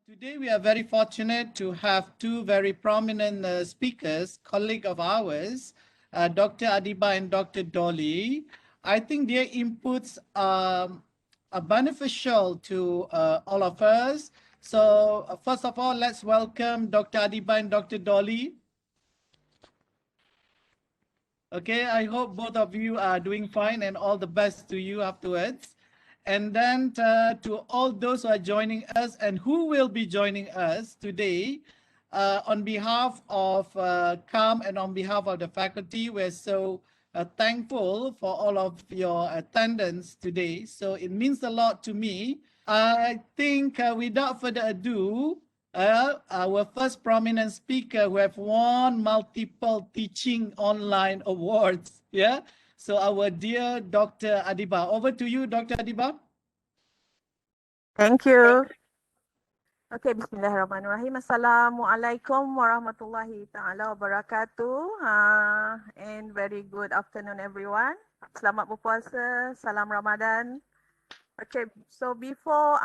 Today we are very fortunate to have two very prominent speakers, colleague of ours, Dr. Adibah and Dr. Dolly. I think their inputs are beneficial to all of us. So first of all, let's welcome Dr. Adibah and Dr. Dolly. Okay, I hope both of you are doing fine and all the best to you afterwards. And then to all those who are joining us and who will be joining us today, on behalf of CAM and on behalf of the faculty, we're so thankful for all of your attendance today. So it means a lot to me. I think without further ado, our first prominent speaker who have won multiple teaching online awards. Yeah. So our dear Dr. Adibah, over to you, Dr. Adibah. Thank you. Okay, bismillahirrahmanirrahim. Assalamualaikum warahmatullahi ta'ala wabarakatuh. And very good afternoon, everyone. Selamat berpuasa, salam Ramadan. Okay, so before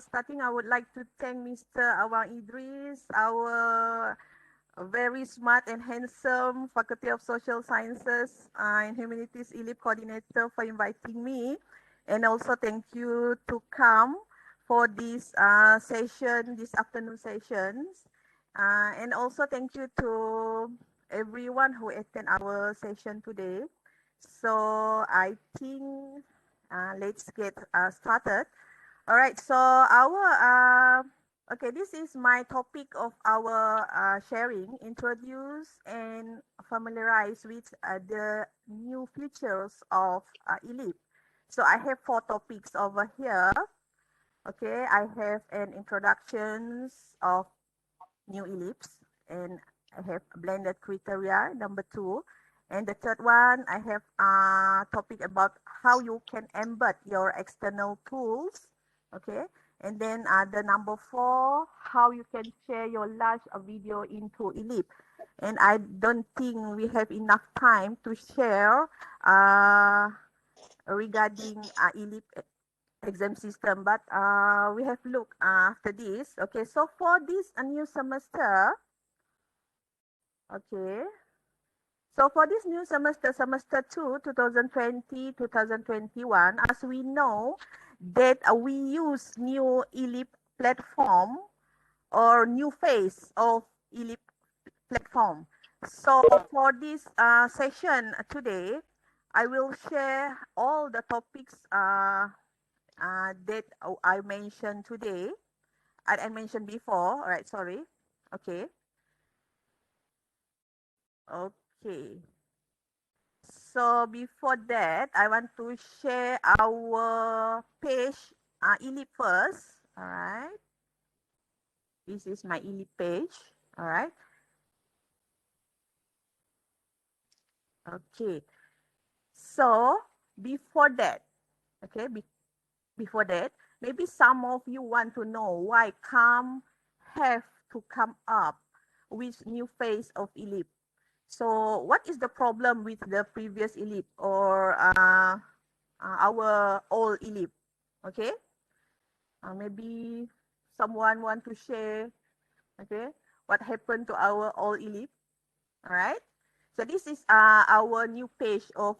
starting, I would like to thank Mr. Awang Idris, our very smart and handsome Faculty of Social Sciences and Humanities Elip coordinator for inviting me. And also thank you to CAM for this session, this afternoon sessions. And also thank you to everyone who attend our session today. So I think let's get started. All right, so our okay, this is my topic of our sharing, introduce and familiarize with the new features of Elip. So I have 4 topics over here. Okay, I have an introductions of new Elips, and I have blended criteria, number 2. And the third one, I have a topic about how you can embed your external tools. Okay, and then the number 4, how you can share your large video into Elip. And I don't think we have enough time to share regarding Elip exam system, but we have looked after this. Okay, so for this new semester, okay, so for this new semester, semester 2, 2020-2021, as we know that we use new Elip platform or new phase of Elip platform. So for this session today, I will share all the topics that I mentioned today. I mentioned before. All right, sorry. Okay. Okay. So before that, I want to share our page, Elip first. All right. This is my Elip page. All right. Okay. So before that, okay, before that, maybe some of you want to know why CAM have to come up with new phase of Elip. So what is the problem with the previous Elip or our old Elip? Okay, maybe someone want to share, okay, what happened to our old Elip? All right, so this is our new page of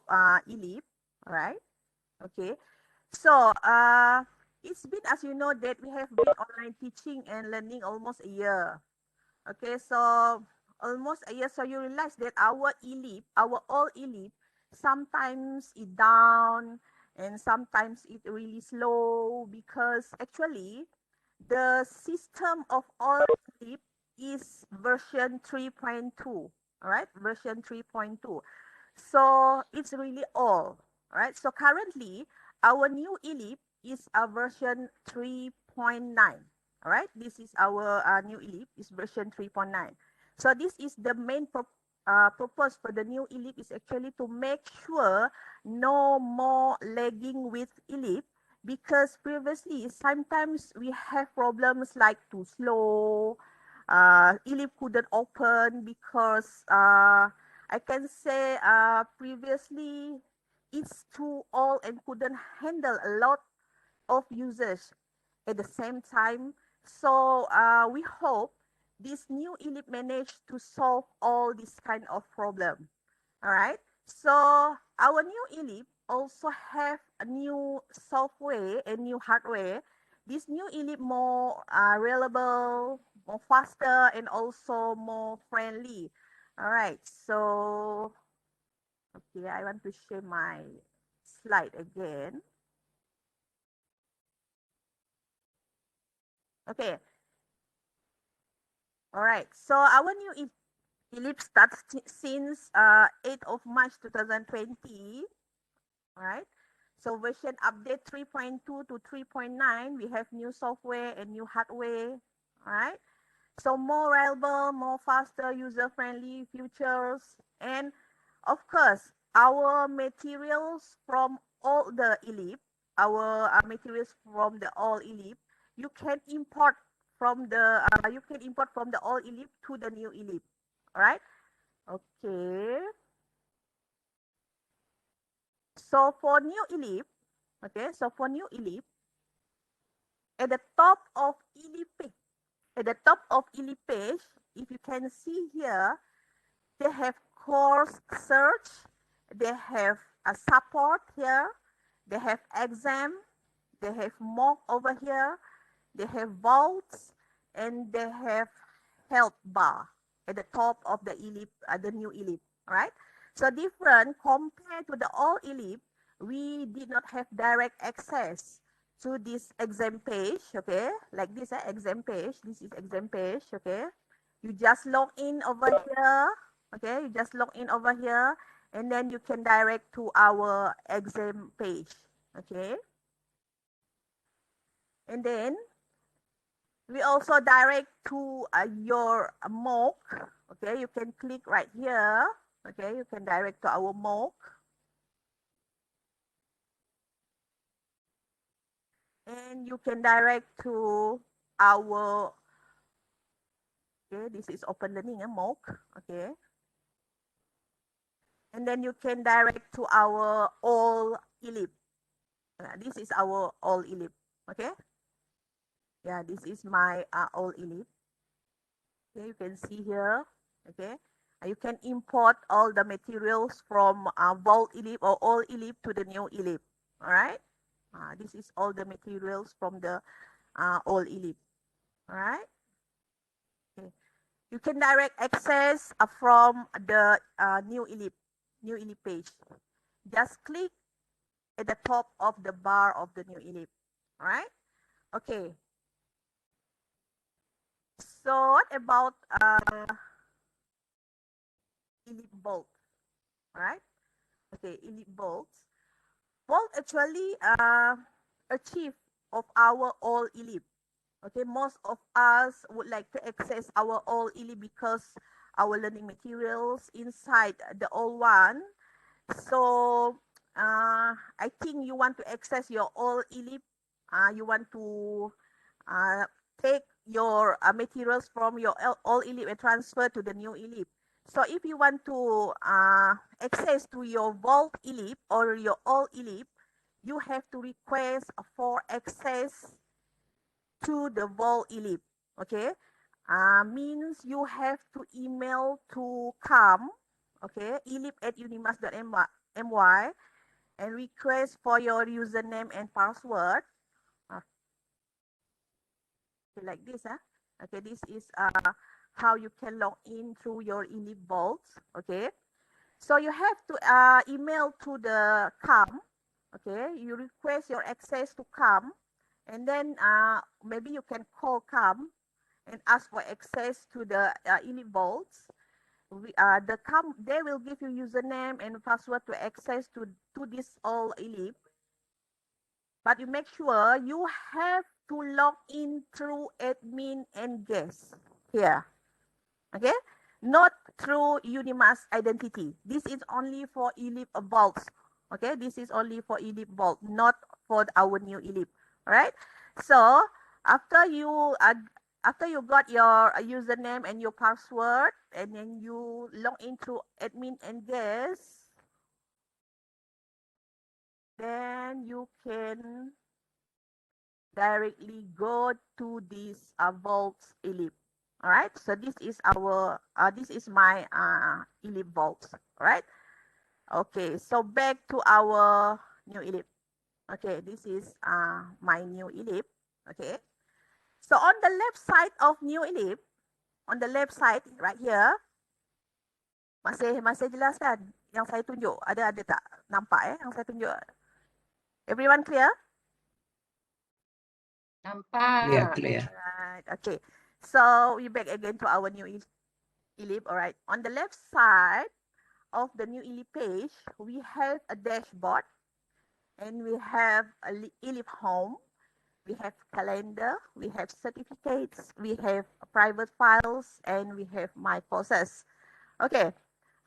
Elip. All right, okay. So it's been, as you know, that we have been online teaching and learning almost a year. Okay, so almost a year. So you realize that our Elip, our old Elip, sometimes it down and sometimes it really slow, because actually the system of all Elip is version 3.2. All right, version 3.2. So it's really old. All right, so currently our new Elip is a version 3.9. All right, this is our new Elip, is version 3.9. So this is the main purpose for the new Elip, is actually to make sure no more lagging with Elip, because previously sometimes we have problems like too slow, Elip couldn't open because I can say previously it's too old and couldn't handle a lot of users at the same time. So we hope this new eLEAP managed to solve all this kind of problem. All right. So our new eLEAP also have a new software and new hardware. This new eLEAP more reliable, more faster, and also more friendly. All right. So okay, I want to share my slide again. Okay. All right. So our new eLEAP starts since 8th of March 2020. All right. So version update 3.2 to 3.9, we have new software and new hardware. All right. So more reliable, more faster, user-friendly features. And of course, our materials from all the eLEAP, our materials from the all eLEAP, you can import from the all eLEAP to the new eLEAP. All right. Okay. So for new eLEAP, okay, so for new eLEAP, at the top of eLEAP, page, if you can see here, they have course search, they have a support here, they have exam, they have mock over here, they have vaults, and they have help bar at the top of the eLEAP, the new eLEAP, right? So different compared to the old eLEAP, we did not have direct access to this exam page, okay? Like this exam page, this is exam page, okay? You just log in over here, okay? You just log in over here, and then you can direct to our exam page, okay? And then we also direct to your MOOC. Okay, you can click right here. Okay, you can direct to our MOOC. And you can direct to our, okay, this is open learning, MOOC. Okay. And then you can direct to our all eLEAP. This is our all eLEAP. Okay. Yeah, this is my all eLEAP. Okay, you can see here. Okay. You can import all the materials from Vault eLEAP or all eLEAP to the new eLEAP. All right. This is all the materials from the all eLEAP. All right. Okay. You can direct access from the new eLEAP page. Just click at the top of the bar of the new eLEAP. All right. Okay. So what about eLEAP Vault? All right. Okay, eLEAP Vault. Vault actually a chief of our all eLEAP. Okay, most of us would like to access our all eLEAP because our learning materials inside the all one. So I think you want to access your all eLEAP. You want to take your materials from your all eLEAP and transfer to the new eLEAP. So if you want to access to your Vault eLEAP or your all eLEAP, you have to request for access to the Vault eLEAP. Okay, means you have to email to CAM, okay, elip@unimas.my and request for your username and password. Okay, like this, okay, this is how you can log in through your eLEAP Vault. Okay, so you have to email to the CAM. Okay, you request your access to CAM, and then maybe you can call CAM and ask for access to the eLEAP Vaults. They will give you username and password to access to this all eLEAP. But you make sure you have to log in through admin and guest here. Okay, not through UNIMAS identity. This is only for eLEAP Vaults. Okay, this is only for eLEAP Vault, not for our new eLEAP. All right. So after you got your username and your password, and then you log in through admin and guest, then you can directly go to this vaults Elip. All right, so this is our this is my Elip vault. All right, okay, so back to our new Elip. Okay, this is my new Elip. Okay, so on the left side of new Elip, on the left side right here, masih jelas kan yang saya tunjuk? Ada tak nampak yang saya tunjuk? Everyone clear? Nampak. Clear. Right. Okay. So we back again to our new Elip. All right. On the left side of the new Elip page, we have a dashboard, and we have a Elip home. We have calendar. We have certificates. We have private files, and we have my courses. Okay.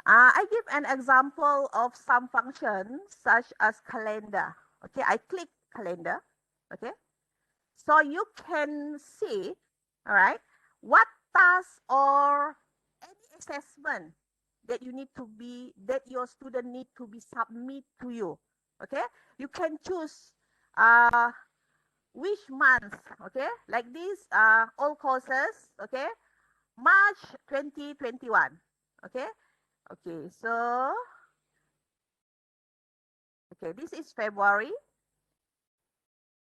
I give an example of some functions such as calendar. Okay. I click calendar. Okay. So you can see, all right, what task or any assessment that you need to be, that your student need to be submit to you. Okay, you can choose which month. Okay, like this, all courses. Okay, March 2021. Okay, okay, so okay, this is February.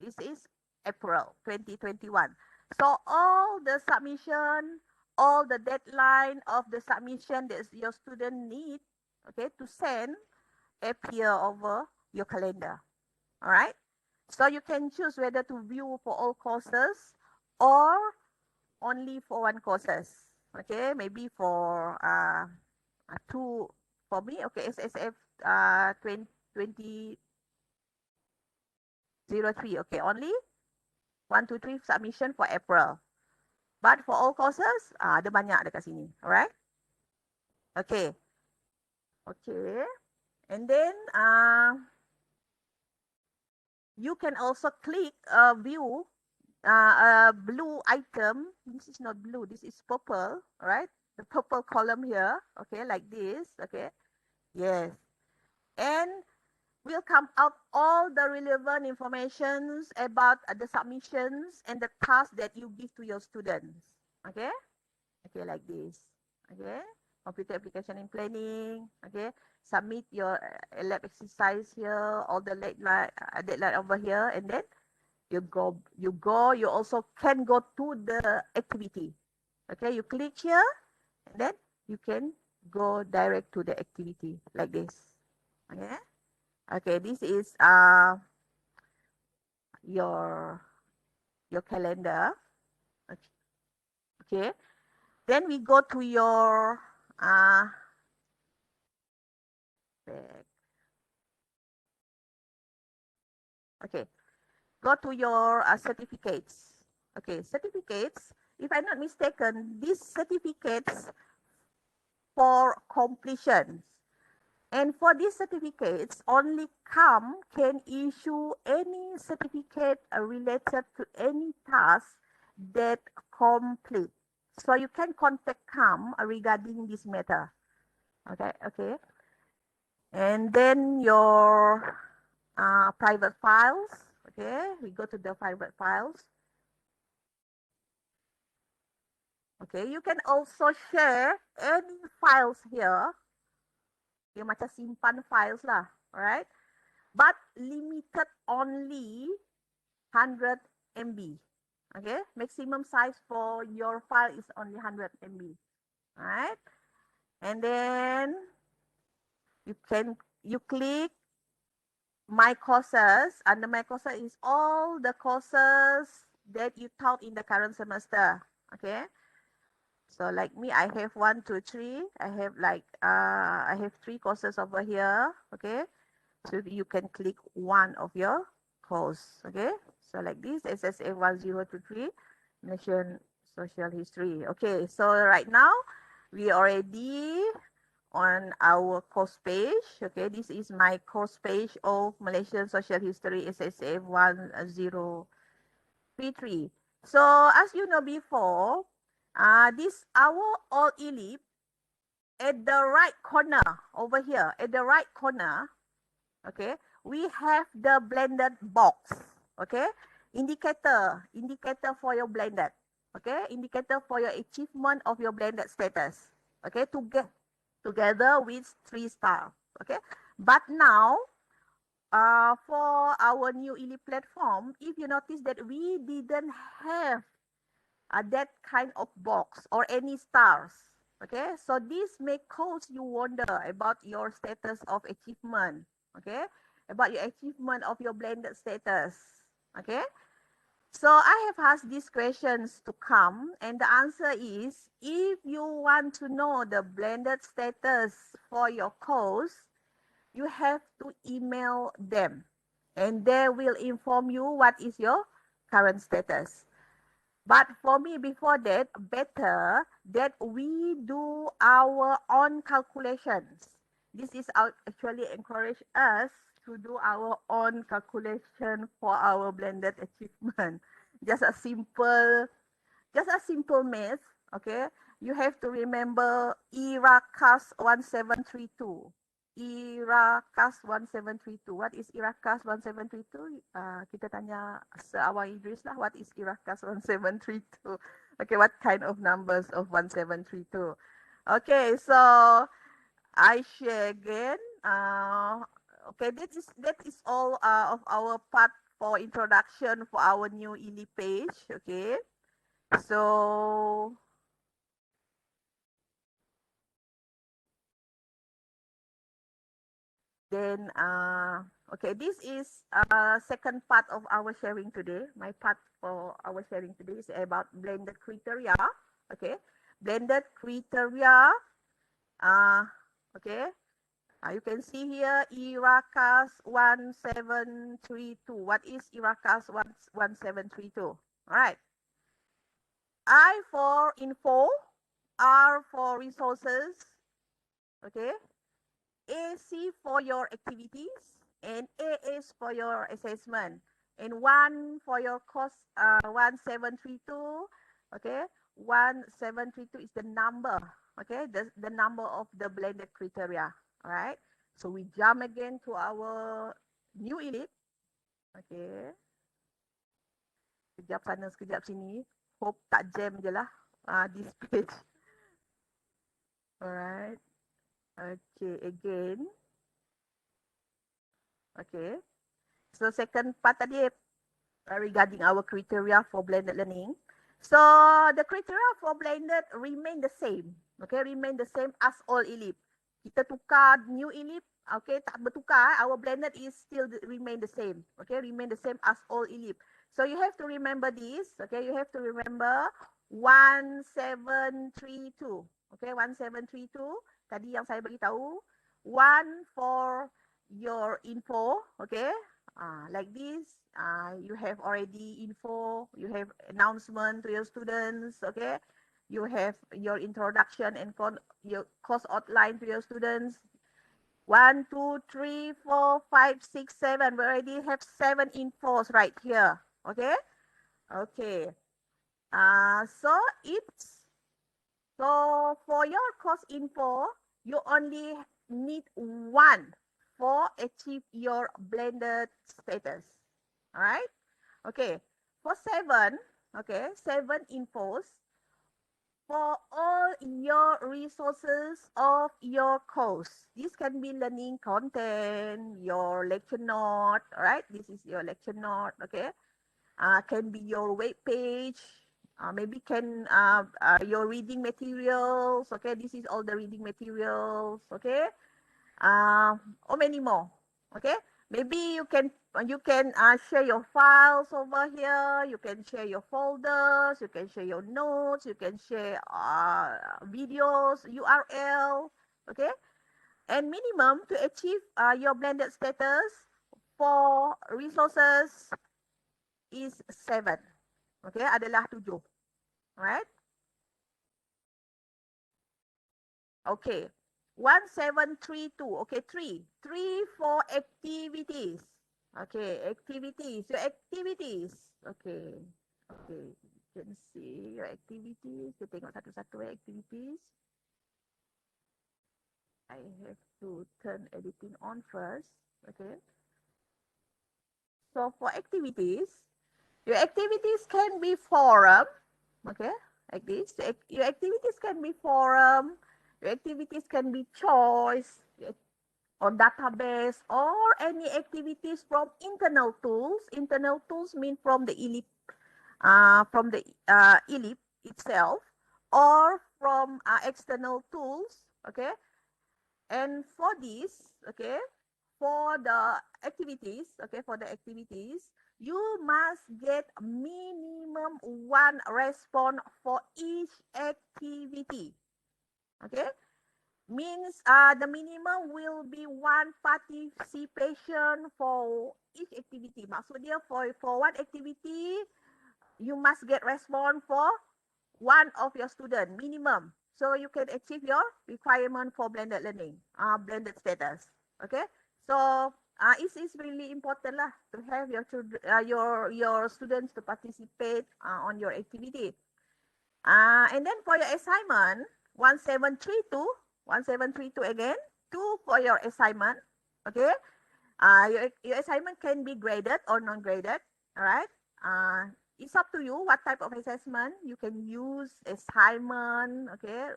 This is April 2021. So all the submission, all the deadline of the submission that your student need, okay, to send appear over your calendar. All right. So you can choose whether to view for all courses or only for one courses. Okay, maybe for two, for me, okay, SSF 2003. Okay, only 1, 2, 3 submission for April. But for all courses, ada banyak dekat sini. Alright? Okay. Okay. And then you can also click view a blue item. This is not blue, this is purple. Alright? The purple column here. Okay, like this. Okay. Yes. And will come out all the relevant informations about the submissions and the tasks that you give to your students. Okay, okay, like this. Okay, computer application and planning. Okay, submit your lab exercise here, all the deadline over here, and then you also can go to the activity. Okay, you click here, and then you can go direct to the activity like this. Okay. Okay, this is your calendar. Okay. Then we go to your okay. Go to your certificates. Okay, certificates. If I'm not mistaken, these certificates for completion. And for these certificates, only CAM can issue any certificate related to any task that complete. So you can contact CAM regarding this matter. Okay, okay. And then your private files. Okay, we go to the private files. Okay, you can also share any files here. Dia macam simpan files lah, alright? But limited only 100 MB. Okay, maximum size for your file is only 100 MB. Alright? And then you click my courses. Under my courses is all the courses that you taught in the current semester. Okay. So like me, I have 1, 2, 3. I have like I have 3 courses over here. Okay. So you can click one of your course. Okay. So like this, SSA 1023, Malaysian Social History. Okay. So right now we already on our course page. Okay. This is my course page of Malaysian Social History SSA 1033. So as you know before, this our all Elip at the right corner over here, at the right corner, okay, we have the blended box. Okay, indicator for your blended. Okay, indicator for your achievement of your blended status. Okay, together with 3 stars. Okay, but now for our new eLEAP platform, if you notice that we didn't have that kind of box or any stars. Okay, so this may cause you wonder about your status of achievement. Okay, about your achievement of your blended status. Okay, so I have asked these questions to come, and the answer is, if you want to know the blended status for your course, you have to email them, and they will inform you what is your current status. But for me, before that, better that we do our own calculations. This is actually encourage us to do our own calculation for our blended achievement. Just a simple math, okay? You have to remember ERA-CAS 1732. ERA-CAS 1732. What is ERA-CAS 1732? Kita tanya Awang Idris lah, what is ERA-CAS 1732? Okay, what kind of numbers of 1732? Okay, so I share again. Okay, that is all of our part for introduction for our new eLEAP page. Okay, so then okay, this is second part of our sharing today. My part for our sharing today is about blended criteria. Okay, blended criteria. Okay, you can see here ERA-CAS 1732. What is ERA-CAS 1732? All right. I for info, R for resources. Okay. AC for your activities, and A is for your assessment, and 1 for your course 1732. Okay, 1732 is the number. Okay, the number of the blended criteria. All right, so we jump again to our new eLEAP. Okay, sekejap sana sekejap sini, hope tak jam je lah this page. Alright. Okay, again. Okay. So second part tadi regarding our criteria for blended learning. So the criteria for blended remain the same. Okay, remain the same as all eLEAP. Kita tukar new eLEAP. Okay, tak bertukar. Our blended is still remain the same. Okay, remain the same as all eLEAP. So you have to remember this. Okay, you have to remember 1732. Okay, 1732. Tadi yang saya beritahu. 1 for your info. Okay, like this. You have already info. You have announcement to your students. Okay, you have your introduction and your course outline to your students. 1, 2, 3, 4, 5, 6, 7. We already have 7 infos right here. Okay. Okay. So for your course info, you only need 1 for achieve your blended status. All right. Okay. For 7, okay, 7 infos for all your resources of your course. This can be learning content, your lecture note. All right. This is your lecture note. Okay. Can be your web page. Maybe can your reading materials. Okay, this is all the reading materials. Okay, or many more. Okay, maybe you can share your files over here. You can share your folders. You can share your notes. You can share videos, URL. Okay, and minimum to achieve your blended status for resources is 7. Okay, adalah 7. Alright. Okay. 1732. Okay, 3. 3 for activities. Okay, activities. Your activities. Okay. Okay. You can see your activities. Kita tengok satu-satu activities. I have to turn editing on first. Okay. So for activities, Your activities can be forum, okay, like this. Your activities can be forum, your activities can be choice, or database, or any activities from internal tools. Internal tools mean from the ELIP, ELIP itself, or from external tools, okay. And for this, okay, for the activities, okay, for the activities, you must get minimum one response for each activity, okay. Means the minimum will be one participation for each activity. Maksudnya for one activity, you must get response for one of your student minimum, so you can achieve your requirement for blended learning, blended status. Okay, so it is really important lah to have your children, your students to participate on your activity. And then for your assignment, 1732 again, 2 for your assignment. Okay, your assignment can be graded or non-graded. All right. It's up to you what type of assessment. You can use assignment, okay,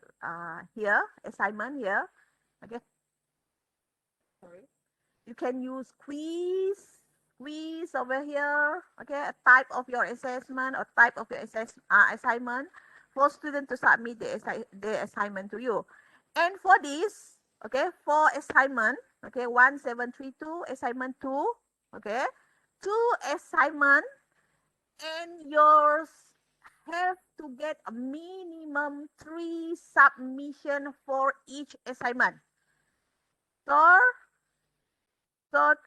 here, assignment here, okay. Sorry. You can use quiz over here, okay, a type of your assessment or type of your assignment for student to submit the assignment to you. And for this, okay, for assignment, okay, 1732, assignment 2, okay, 2 assignment, and yours have to get a minimum 3 submission for each assignment. So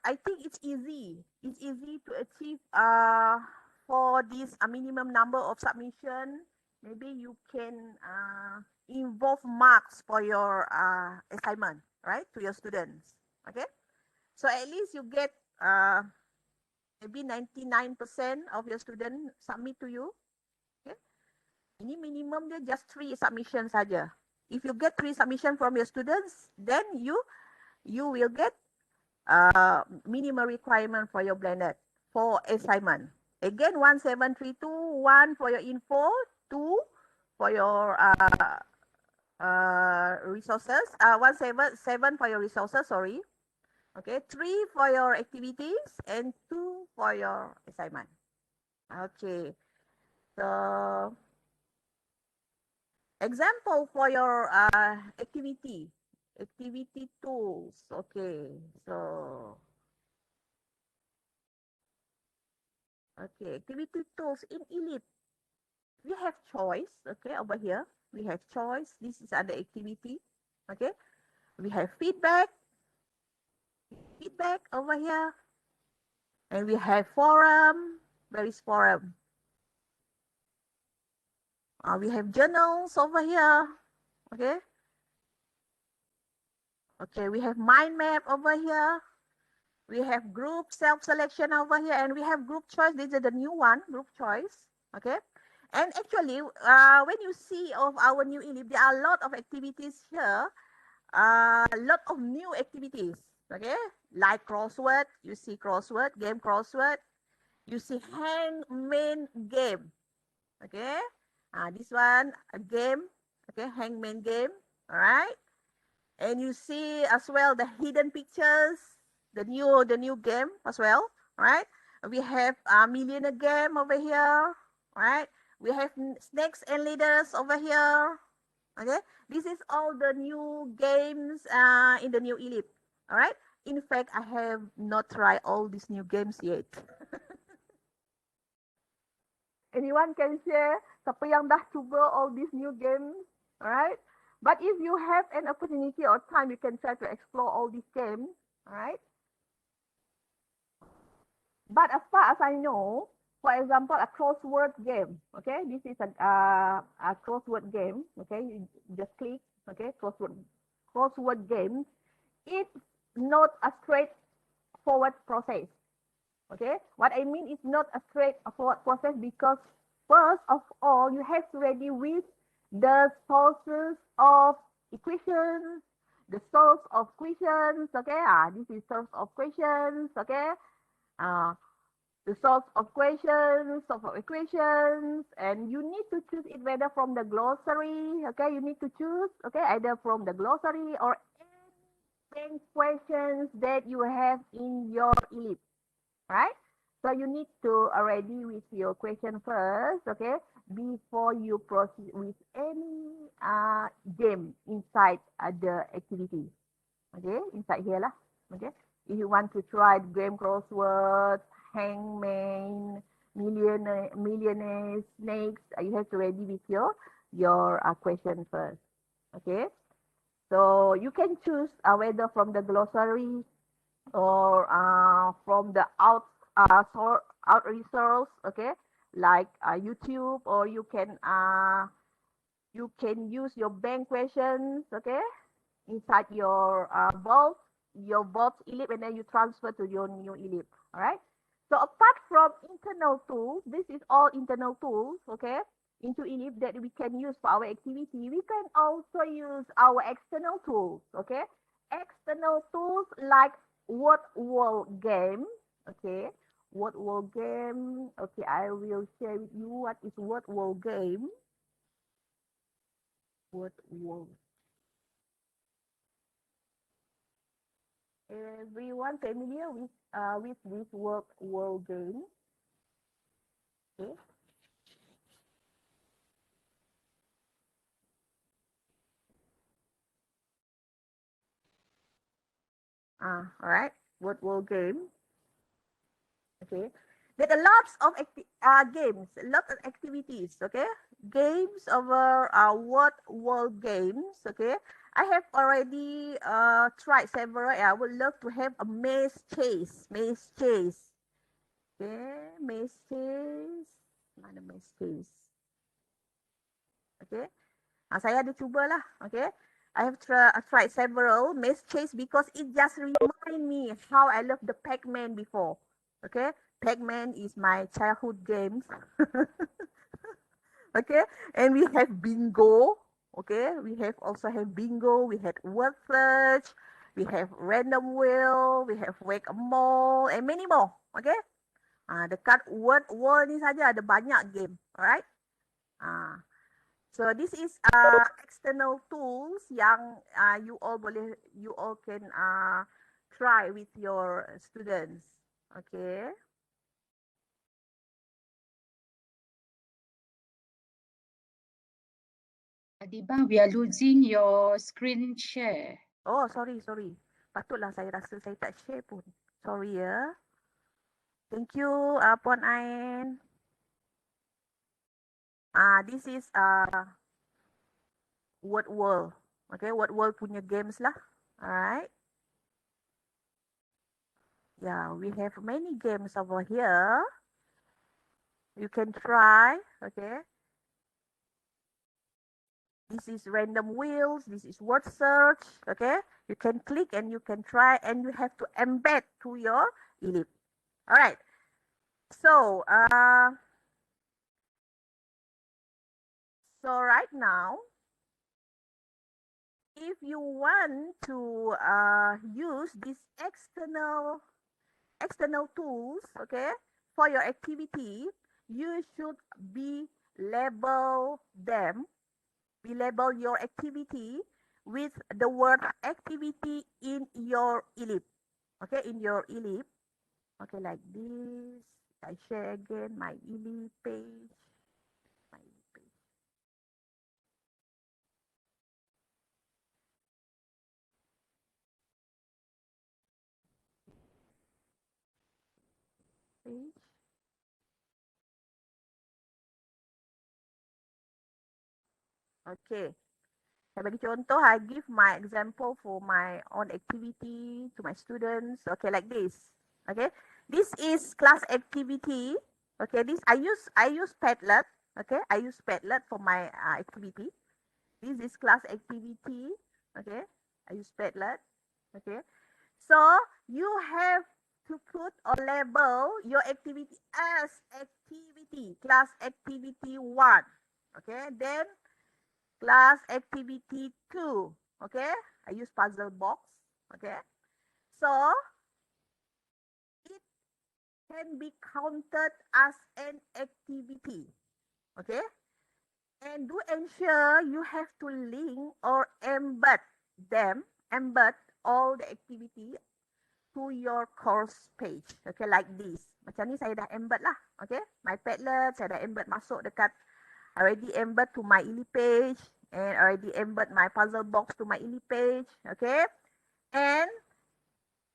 I think it's easy. It's easy to achieve for this a minimum number of submission. Maybe you can involve marks for your assignment, right, to your students. Okay, so at least you get maybe 99% of your student submit to you. Okay. Ini minimum dia just 3 submission saja. If you get 3 submission from your students, then you will get minimum requirement for your blended for assignment. Again, 1732, 1 for your info, 2 for your resources, 177 for your resources, sorry. Okay, 3 for your activities and 2 for your assignment. Okay, so example for your activity tools. Okay, so activity tools in ELIP. We have choice. Okay, over here we have choice. This is under activity. Okay, we have feedback over here, and we have forum. Where is forum? We have journals over here. Okay. Okay, we have mind map over here. We have group self-selection over here, and we have group choice. This is the new one, group choice. Okay. And actually, when you see of our new ELIP, there are a lot of activities here. A lot of new activities. Okay, like crossword. You see crossword, game crossword. You see hangman game. Okay, this one a game. Okay, hangman game. All right, and you see as well the hidden pictures, the new game as well. All right, we have a millionaire game over here. All right, we have snakes and leaders over here. Okay, this is all the new games in the new ELIP. All right, in fact, I have not tried all these new games yet. Anyone can share siapa yang dah cuba all these new games, all right? But if you have an opportunity or time, you can try to explore all these games, all right? But as far as I know, for example, a crossword game, okay? This is a crossword game, okay? You just click, okay? Crossword game. It's not a straightforward process. Okay, what I mean is not a straightforward process because first of all, you have to ready with the sources of equations, the source of questions. Okay, this is source of questions. Okay, to solve of equations, and you need to choose it whether from the glossary, okay? You need to choose, okay, either from the glossary or any questions that you have in your ELIP, right? So you need to ready with your question first, okay, before you proceed with any game inside the activity, okay, inside here lah, okay. If you want to try the game crossword, hangman, millionaire, snakes, you have to ready with your question first, okay. So you can choose whether from the glossary or from the out resource, okay, like YouTube, or you can use your bank questions, okay, inside your vault ELIP, and then you transfer to your new ELIP. All right. So apart from internal tools, this is all internal tools, okay, into ELIP that we can use for our activity. We can also use our external tools, okay. External tools like word world game, okay. Word world game, okay. I will share with you what is word world game. Word world. Everyone familiar with this word world game? Okay. All right. Word world game. Okay. There are lots of games, lots of activities. Okay. Games over word world games. Okay. I have already tried several. I would love to have a maze chase. Maze chase. Okay. Maze chase. Mana maze chase? Okay. Saya ada cubalah, okay. I have tried several maze chase because it just remind me how I love the Pac-Man before, okay. Pac-Man is my childhood games, okay. And we have bingo, okay. We have also have bingo. We had word search. We have random wheel. We have whack-a-mole and many more, okay. Dekat word world ni saja ada banyak game, alright. So this is external tools yang you all can try with your students. Okay. Adibah, we are losing your screen share. Oh, sorry. Patutlah saya rasa saya tak share pun. Sorry ya. Thank you, Puan Ain. This is word world. Okay, word world punya games lah. Alright. Yeah, we have many games over here. You can try. Okay. This is random wheels. This is word search. Okay. You can click and you can try, and you have to embed to your ELIP. All right. So right now, if you want to use these external tools, okay, for your activity, you should label your activity with the word activity in your ELIP, okay, in your ELIP, okay, like this. I share again my ELIP page. Okay. Saya bagi contoh, I give my example for my own activity to my students. Okay, like this. Okay, this is class activity. Okay, this I use Padlet. Okay, I use Padlet for my activity. This is class activity. Okay, I use Padlet. Okay, so you have to put or label your activity as activity, class activity 1. Okay, then class activity 2. Okay, I use puzzle box. Okay, so it can be counted as an activity. Okay? And do ensure you have to link or embed all the activity to your course page. Okay, like this. Macam ni saya dah embed lah. Okay, my Padlet saya dah embed masuk dekat, already embed to my Elip page, and already embed my puzzle box to my Elip page. Okay, and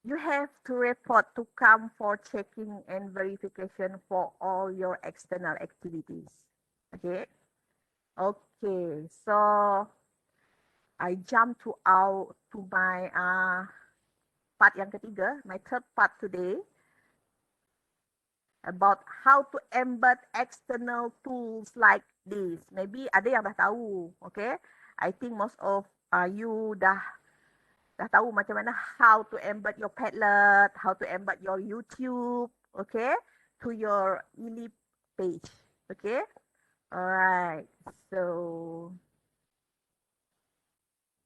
you have to report to come for checking and verification for all your external activities. Okay. Okay, so I jump to my part yang ketiga, my third part today, about how to embed external tools like this. Maybe ada yang dah tahu, okay? I think most of you dah tahu macam mana how to embed your Padlet, how to embed your YouTube, okay, to your Elip page, okay? Alright, so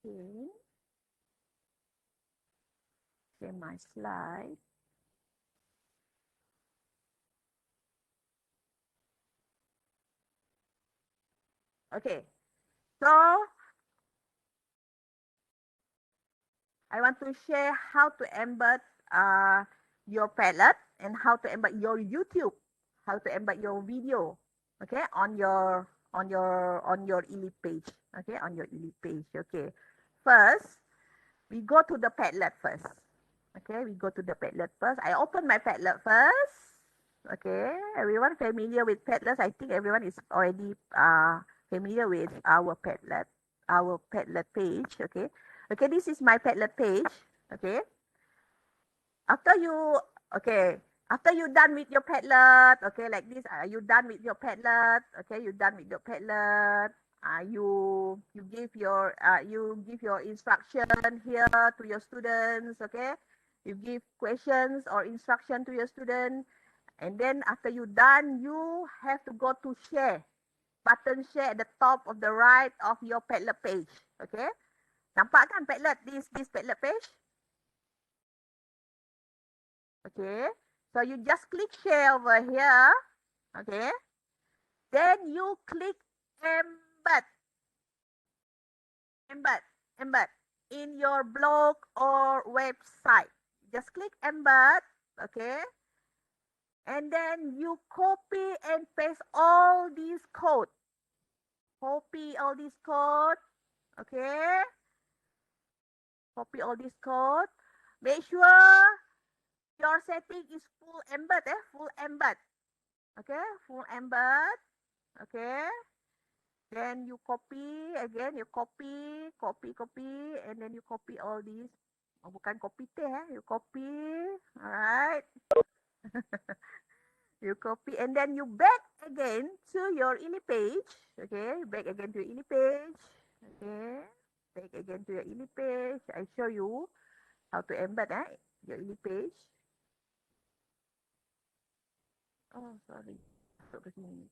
okay, share my slide. Okay, so I want to share how to embed your Padlet and how to embed your YouTube, how to embed your video, okay, on your Elip page, okay, on your Elip page. Okay, first we go to the Padlet first. Okay, we go to the Padlet first. I open my Padlet first. Okay, everyone familiar with Padlet? I think everyone is already familiar with our Padlet page. Okay, okay, this is my Padlet page. Okay, after you done with your Padlet, okay, like this, you done with your Padlet, okay, you done with your Padlet, you give your instruction here to your students, okay, you give questions or instruction to your student, and then after you done, you have to go to share button, share at the top of the right of your Padlet page. Okay, nampak kan Padlet, this Padlet page? Okay, so you just click share over here. Okay, then you click embed in your blog or website. Just click embed. Okay, and then you copy and paste all these code. Copy all this code. Okay, copy all this code. Make sure your setting is full embed, full embed. Okay, full embed. Okay, then you copy again, you copy, and then you copy all these. Oh, bukan copy teh, you copy. Alright. You copy and then you back again to your Elip page. Okay, back again to your Elip page. Okay, back again to your Elip page. I show you how to embed your Elip page. Oh, sorry. Masuk ke sini.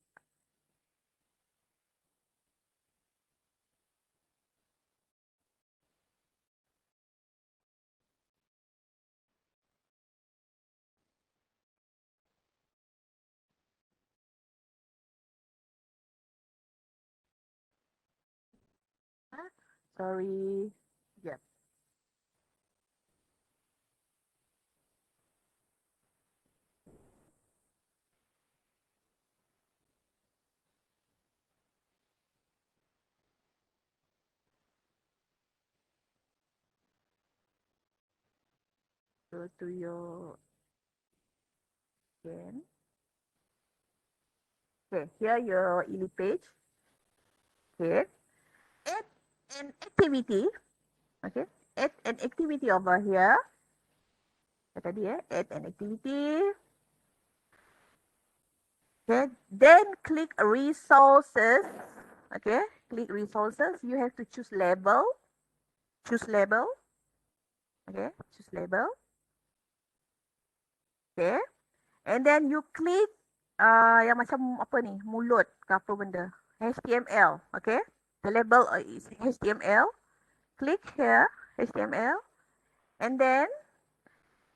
Sorry. Yep. Go to your again. Okay, here your Elip page. Okay, add an activity. Okay, add an activity over here. Tadi add an activity. Okay, then click resources. Okay, click resources. You have to choose label. Choose label. Okay, choose label. Okay, and then you click yang macam apa ni, mulut ke apa benda, HTML. Okay, the label is HTML. Click here HTML, and then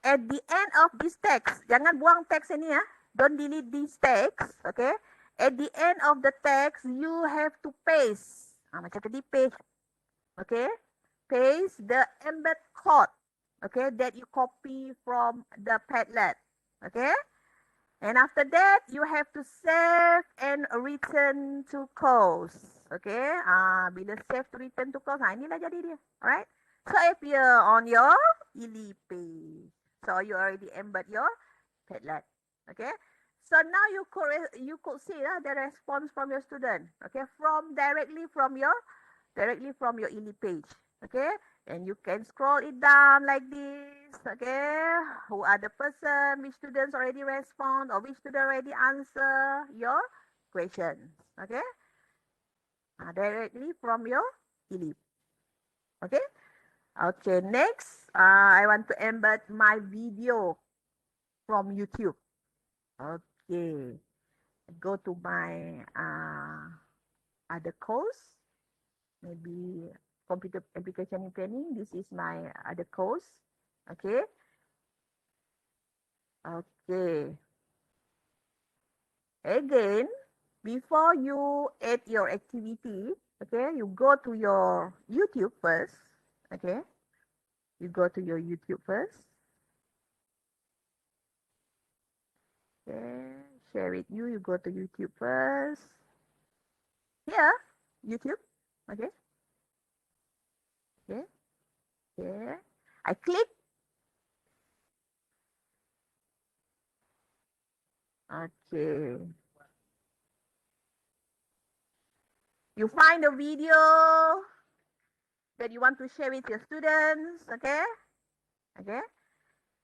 at the end of this text, jangan buang teks ini ya. Don't delete this text, okay? At the end of the text, you have to paste. Macam tadi paste, okay? Paste the embed code, okay? That you copy from the Padlet, okay? And after that, you have to save and return to course, okay? Bila save to return to course, inilah jadi dia, alright? So appear on your eLEAP page. So you already embed your Padlet. Okay. So now you could see the response from your student. Okay, directly from your eLEAP page. Okay, and you can scroll it down like this. Okay, who are the person, which students already respond or which student already answer your questions. Okay, directly from your eLEAP. Okay. Okay, next, I want to embed my video from YouTube. Okay, go to my other course, maybe computer application training. This is my other course. Okay. Okay. Again, before you add your activity, okay, you go to your YouTube first. Okay. You go to your YouTube first. Okay, share with you. You go to YouTube first. Here, YouTube. Okay. Okay. Okay. I click. Okay. You find a video that you want to share with your students. Okay. Okay.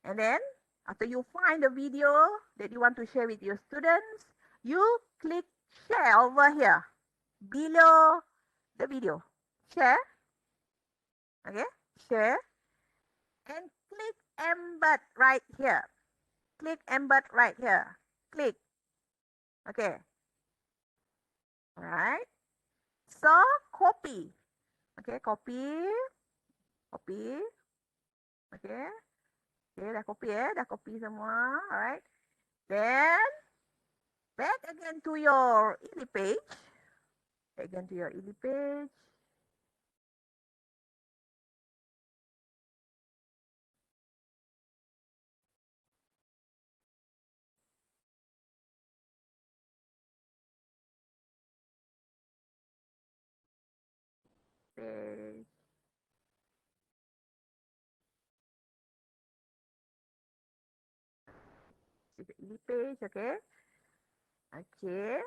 And then after you find the video that you want to share with your students, you click share over here below the video. Share. Okay. Share. And click embed right here. Click embed right here. Click. Okay. All right. So copy. Okay. Copy. Copy. Okay. Okay. Dah copy Dah copy semua. Alright. Then back again to your eLEAP page. Again to your eLEAP page. Page. eLEAP page. Okay. Okay.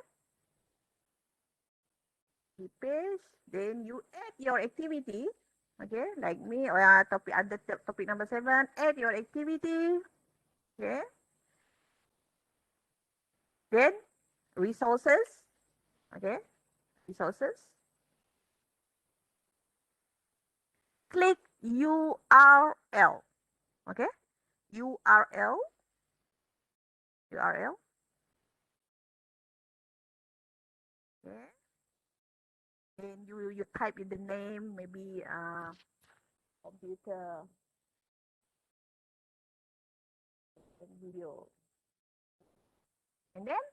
eLEAP page. Then you add your activity. Okay. Like me. Topic under topic number 7. Add your activity. Okay. Then resources. Okay. Resources. Click URL. Okay. URL. URL. Okay. And you type in the name, maybe computer and video. And then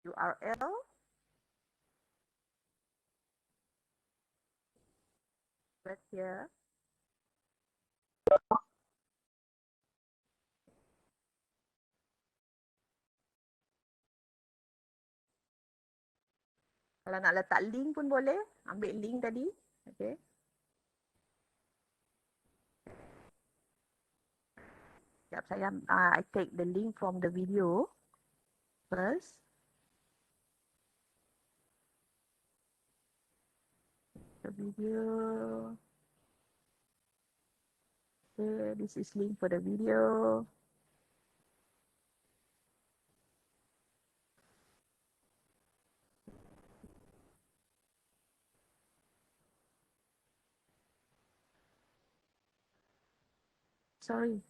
URL. Right here. Kalau nak letak link pun boleh. Ambil link tadi. Okay. Sekejap saya I take the link from the video first. The video. Okay, this is link for the video. Sorry.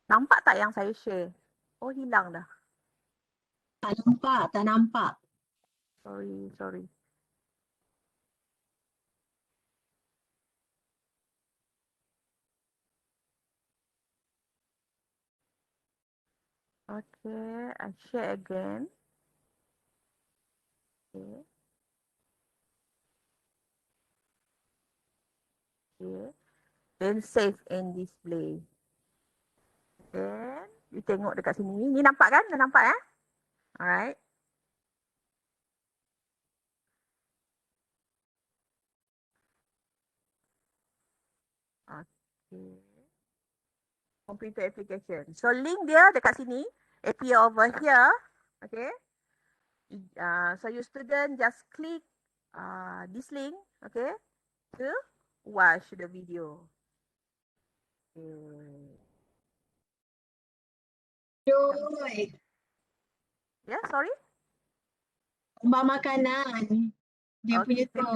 Nampak tak yang saya share? Oh, hilang dah. Tak nampak, tak nampak. Sorry. Okay, I share again. Okay. Then save and display. Then you tengok dekat sini. Ni nampak kan? Dah nampak eh? Alright. Okay. Computer application. So link dia dekat sini. Appear over here. Okay. So your student just click this link. Okay. To watch the video. Okay. Joy, Yeah, sorry. gambar makanan. Dia punya Okay. tu.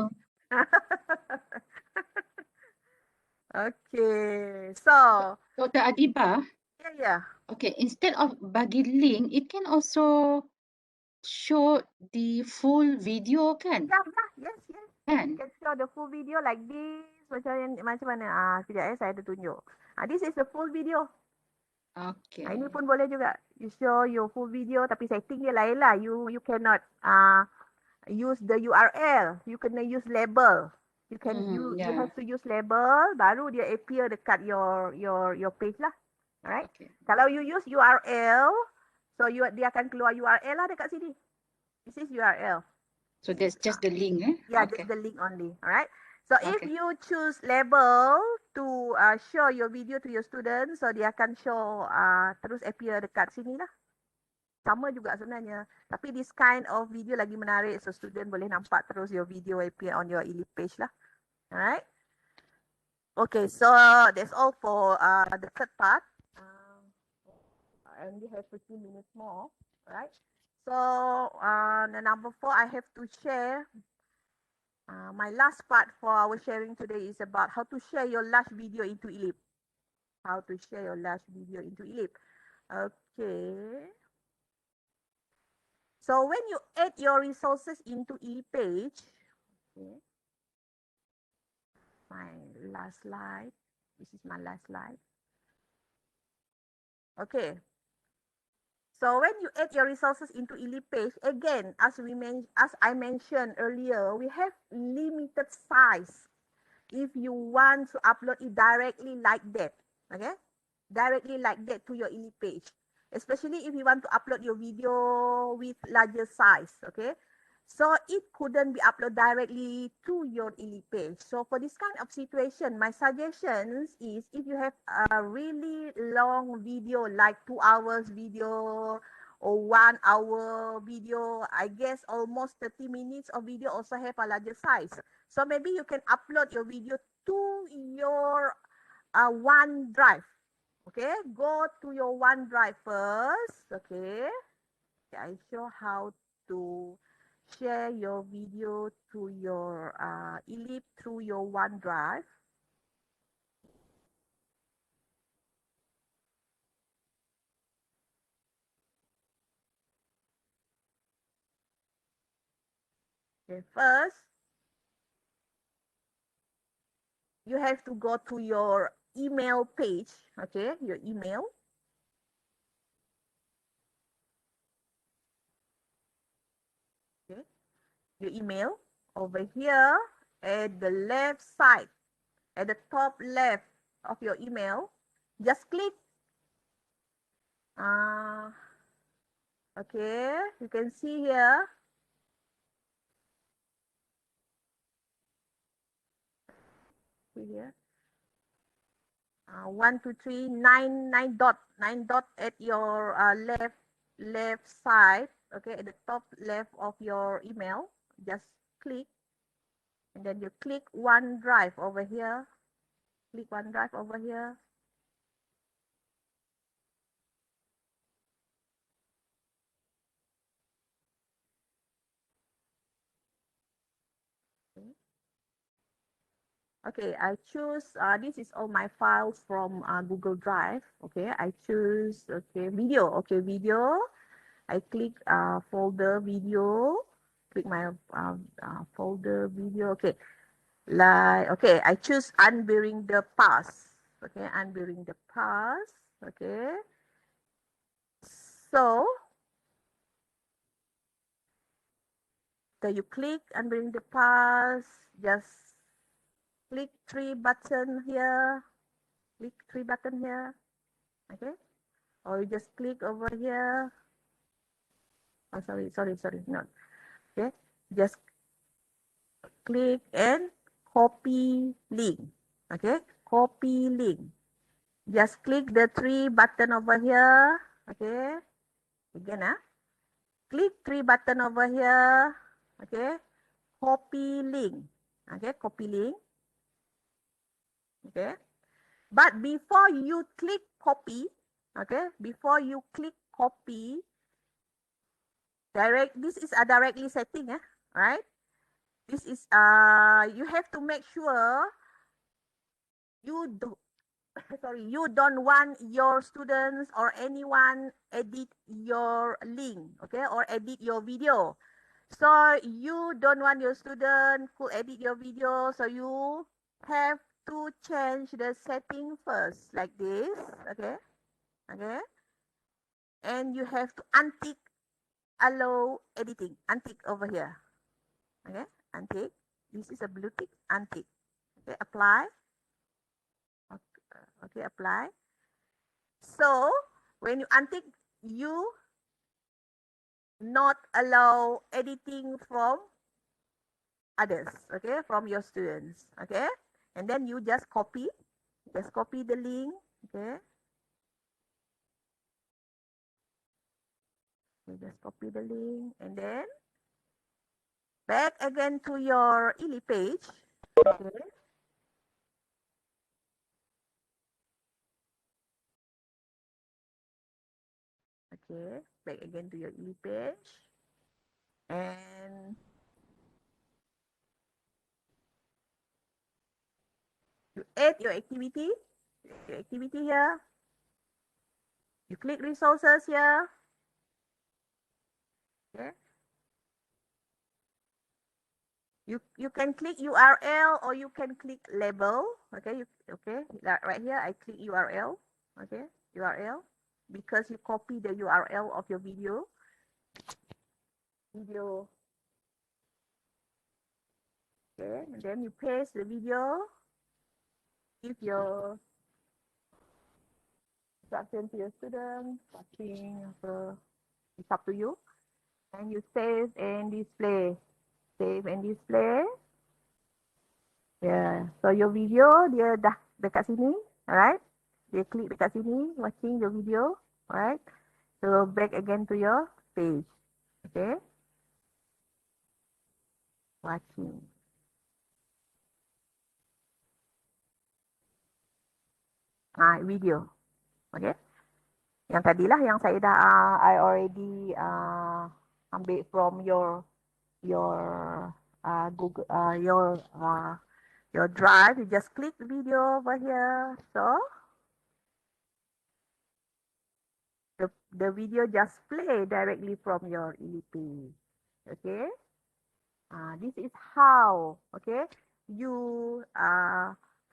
Okay. So, Dr. Adibah, yeah. okay, instead of bagi link, it can also show the full video kan? Yes. Kan? You can show the full video like this. Macam mana? Sekejap saya ada tunjuk. This is the full video. Okay. Ini pun boleh juga. You show your full video tapi setting dia lain lah. You cannot use the URL. You kena use label. You have to use label baru dia appear dekat your page lah. Alright. Okay. Kalau you use URL, so dia akan keluar URL lah dekat sini. This is URL. So that's just the link, eh? Yeah, Okay. just the link only. Alright. So if Okay. you choose label to show your video to your students, so dia akan show terus appear dekat sini lah. Sama juga sebenarnya. Tapi this kind of video lagi menarik, so student boleh nampak terus your video appear on your eLEAP page lah. Alright. Okay, so that's all for the third part. I only have 15 minutes more. Right. So the number 4, I have to share. My last part for our sharing today is about how to share your last video into eLEAP. How to share your last video into eLEAP. Okay. So when you add your resources into eLEAP page, okay. My last slide. This is my last slide. Okay. So when you add your resources into eLEAP page, again, as I mentioned earlier, we have limited size. If you want to upload it directly like that, okay, directly like that to your eLEAP page, especially if you want to upload your video with larger size, okay. So it couldn't be uploaded directly to your eLEAP page. So for this kind of situation, my suggestions is if you have a really long video, like 2 hours video or 1 hour video, I guess almost 30 minutes of video also have a larger size. So maybe you can upload your video to your OneDrive. Okay, go to your OneDrive first. Okay, I show how to share your video to your eLEAP through your OneDrive. Okay, first, you have to go to your email page, okay, your email. Okay, your email over here at the left side, at the top left of your email, just click. Okay, you can see here. See here. 1, 2, 3, 9 dot at your left side. Okay, at the top left of your email, just click, and then you click OneDrive over here. Click OneDrive over here. Okay, I choose, this is all my files from Google Drive. Okay, I choose, okay, video. Okay, video. I click folder video, click my folder video. Okay, like, okay, I choose unbearing the past. Okay, unbearing the past. Okay, so you click unbearing the past, just click three button here, okay, or you just click over here. Oh, sorry, no. Okay, just click and copy link. Okay, copy link. Just click the three button over here. Okay, again, click three button over here. Okay, copy link. Okay, copy link. Okay, but before you click copy, okay, before you click copy, this is a directly setting, right? This is you have to make sure you do you don't want your students or anyone edit your link, okay, or edit your video. So you don't want your student who edit your video, so you have to change the setting first, like this, okay, and you have to untick allow editing, untick over here, okay, untick. This is a blue tick, untick. Okay, apply. Okay, apply. So when you untick, you not allow editing from others, okay, from your students, okay, and then you just copy the link, okay, you just copy the link and then back again to your eLEAP page, okay. Okay, back again to your eLEAP page and you add your activity here. You click resources here. Okay. You can click URL or you can click label. Okay, right here I click URL. Okay, URL because you copy the URL of your video. Okay, and then you paste the video. Give your instruction to your students. Watching, it's up to you. And you save and display. Yeah. So your video dia dah dekat sini, alright? Dia klik dekat sini, watching your video, alright? So back again to your page, okay? Watching. Video, okay? Yang tadilah yang saya dah, I already ambil from your Google, your drive. You just click the video over here. So the video just play directly from your eLEAP, okay? This is how, okay, you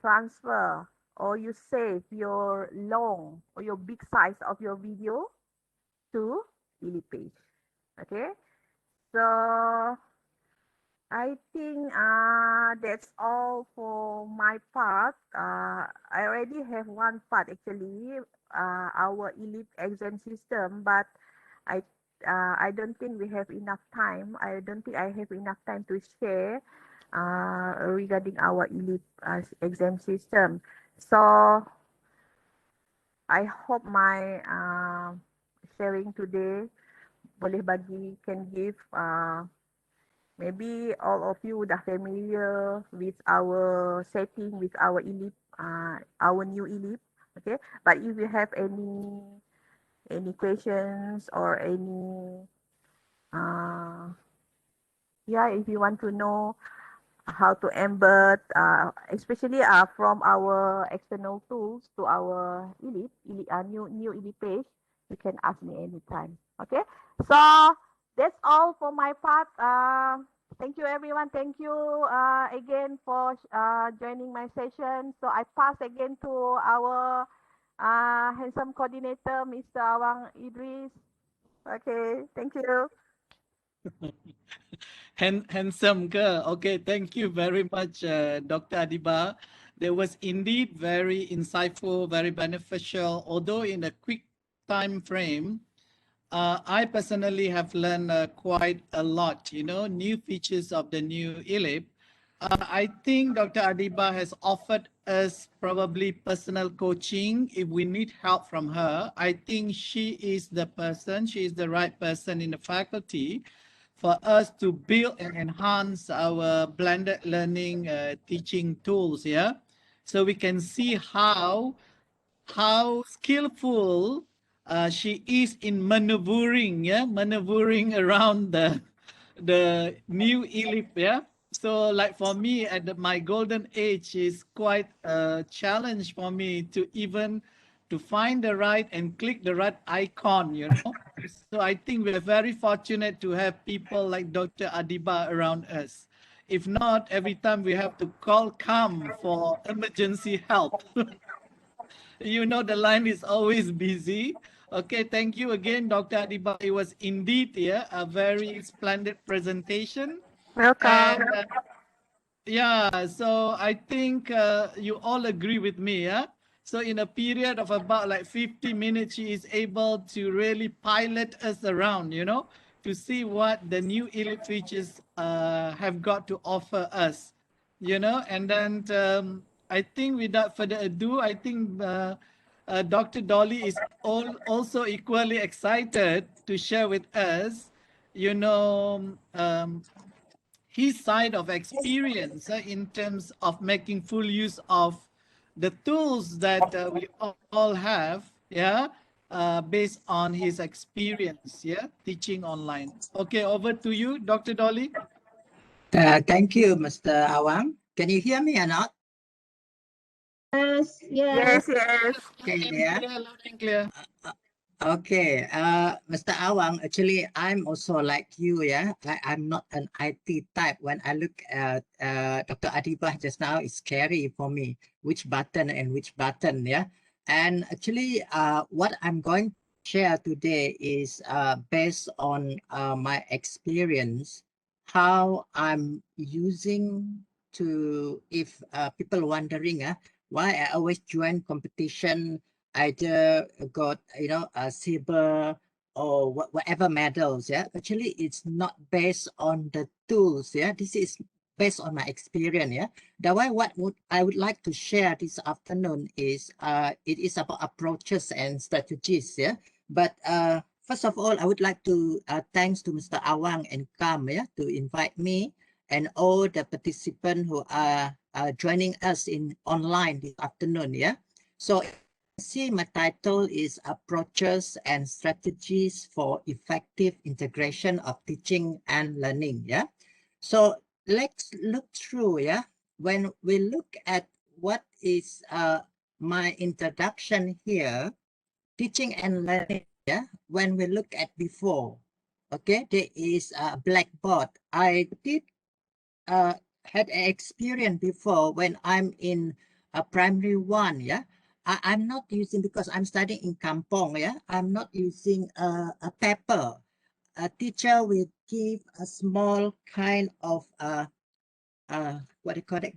transfer or you save your long or your big size of your video to eLEAP page, okay? So I think that's all for my part. I already have one part actually, our eLEAP exam system, but I don't think we have enough time. I don't think I have enough time to share regarding our eLEAP exam system. So I hope my sharing today can give maybe all of you dah familiar with our setting, with our eLEAP, our new eLEAP, okay? But if you have any questions or any if you want to know how to embed, especially from our external tools to our eLEAP, new eLEAP page, you can ask me anytime. Okay, so that's all for my part. Thank you, everyone. Thank you again for joining my session. So I pass again to our handsome coordinator, Mr. Awang Idris. Okay, thank you. Handsome girl. Okay, thank you very much, Dr. Adibah. That was indeed very insightful, very beneficial, although in a quick time frame. I personally have learned quite a lot, new features of the new eLEAP. I think Dr. Adibah has offered us probably personal coaching if we need help from her. I think she is the right person in the faculty for us to build and enhance our blended learning teaching tools, yeah? So we can see how skillful she is in maneuvering around the new eLEAP, yeah. So like for me at my golden age is quite a challenge for me to even to find the right and click the right icon, So I think we're very fortunate to have people like Dr. Adibah around us. If not, every time we have to call CAM for emergency help. The line is always busy. Okay, thank you again, Dr. Adibah. It was indeed a very splendid presentation. Welcome. And so I think you all agree with me, yeah? So in a period of about like 50 minutes, she is able to really pilot us around, to see what the new eLEAP features have got to offer us, and then I think without further ado, I think Dr. Dolly is also equally excited to share with us, his side of experience in terms of making full use of the tools that we all have, based on his experience, teaching online. Okay, over to you, Dr. Dolly. Thank you, Mr. Awang. Can you hear me or not? Yes, Yes, yes. yes. Okay, yeah. Loud and clear. Okay, Mr. Awang, actually, I'm also like you, yeah. I'm not an IT type. When I look at Dr. Adibah just now, it's scary for me, which button and which button, yeah. And actually, what I'm going to share today is based on my experience, how I'm using to, if people wondering, why I always join competition, either got a silver or whatever medals, yeah. Actually, it's not based on the tools, yeah. This is based on my experience, yeah. That why what I would like to share this afternoon is it is about approaches and strategies, yeah. But first of all, I would like to thanks to Mr. Awang and Kam, yeah, to invite me and all the participants who are joining us in online this afternoon, yeah. So see, my title is Approaches and Strategies for Effective Integration of Teaching and Learning, yeah. So let's look through, yeah. When we look at what is my introduction here, teaching and learning, yeah. When we look at before, okay, there is a blackboard. I did had an experience before when I'm in primary 1, yeah. I'm not using, because I'm studying in Kampong, yeah. I'm not using a paper. A teacher will give a small kind of what do you call it,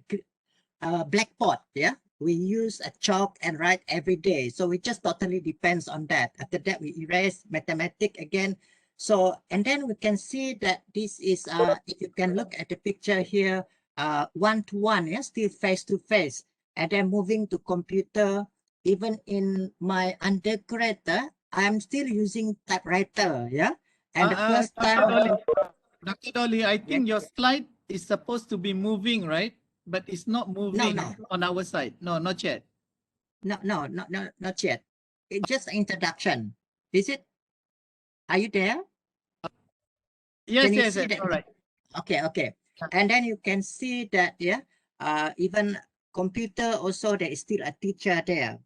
blackboard, yeah. We use a chalk and write every day, so it just totally depends on that. After that, we erase mathematics again. So, and then we can see that this is if you can look at the picture here, one-to-one, yeah, still face-to-face, and then moving to computer. Even in my undergrad, I'm still using typewriter, yeah. And the first time, Dr. Dolly, I think your slide is supposed to be moving, right? But it's not moving on our side. No, not yet. No, not yet. It's just an introduction. Is it? Are you there? Yes, Can you yes, see yes. that? All right. Okay. And then you can see that, yeah, even computer also, there is still a teacher there.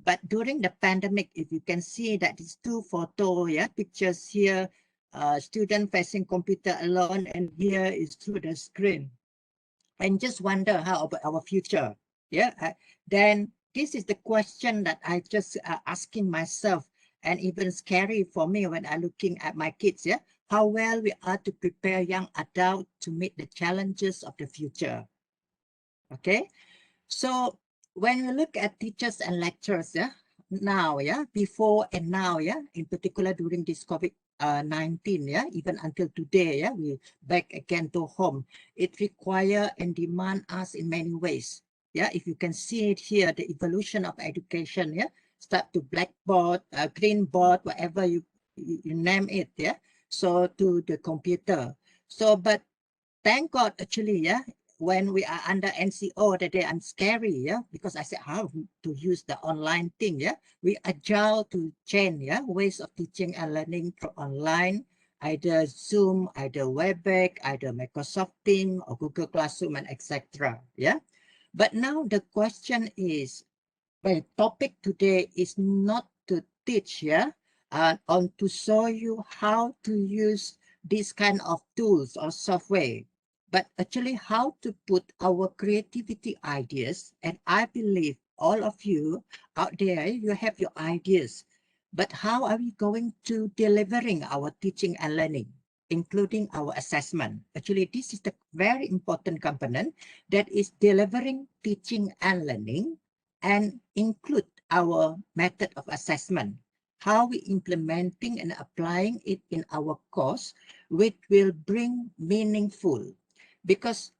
But during the pandemic, if you can see that these two photo, yeah, pictures here, student facing computer alone, and here is through the screen. And just wonder how about our future. Yeah, then this is the question that I just asking myself, and even scary for me when I'm looking at my kids. Yeah, how well we are to prepare young adults to meet the challenges of the future. Okay, so when we look at teachers and lecturers, yeah, now, yeah, before and now, yeah, in particular during this COVID-19, yeah, even until today, yeah, we back again to home. It require and demand us in many ways. Yeah, if you can see it here, the evolution of education, yeah, start to blackboard, green board, whatever you name it, yeah. So to the computer. So, but thank God, actually, yeah, when we are under NCO that day, I'm scary, yeah, because I said how to use the online thing, yeah. We agile to change, yeah, ways of teaching and learning through online, either Zoom, either Webex, either Microsoft Teams or Google Classroom, and etc. Yeah, but now the question is, the topic today is not to teach, yeah, on to show you how to use this kind of tools or software, but actually how to put our creativity ideas. And I believe all of you out there, you have your ideas, but how are we going to delivering our teaching and learning, including our assessment? Actually, this is the very important component that is delivering teaching and learning and include our method of assessment, how we implementing and applying it in our course, which will bring meaningful. Because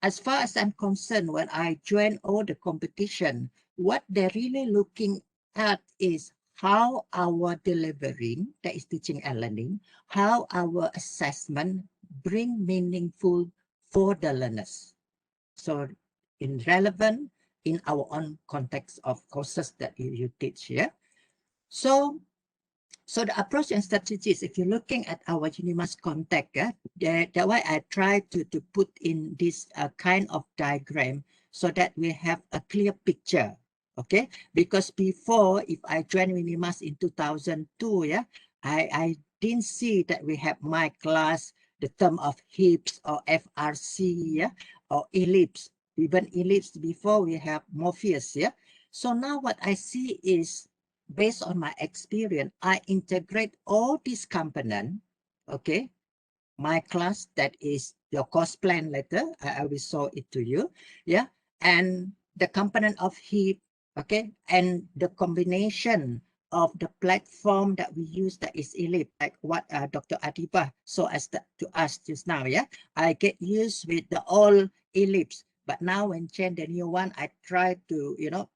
as far as I'm concerned, when I join all the competition, what they're really looking at is how our delivering, that is teaching and learning, how our assessment bring meaningful for the learners. So in relevant in our own context of courses that you teach, yeah. So the approach and strategies, if you're looking at our UNIMAS context, that why I try to put in this kind of diagram so that we have a clear picture, okay? Because before, if I joined UNIMAS in 2002, yeah, I didn't see that we have my class, the term of HIPS or FRC, yeah, or ELIPS. Even ELIPS before we have Morpheus, yeah. So now what I see is, based on my experience, I integrate all these components, okay? My class, that is your course plan later, I will show it to you, yeah? And the component of HIP, okay? And the combination of the platform that we use, that is Elip, like what Dr. Adibah so as to us just now, yeah? I get used with the all Elips, but now when change the new one, I try to, you know,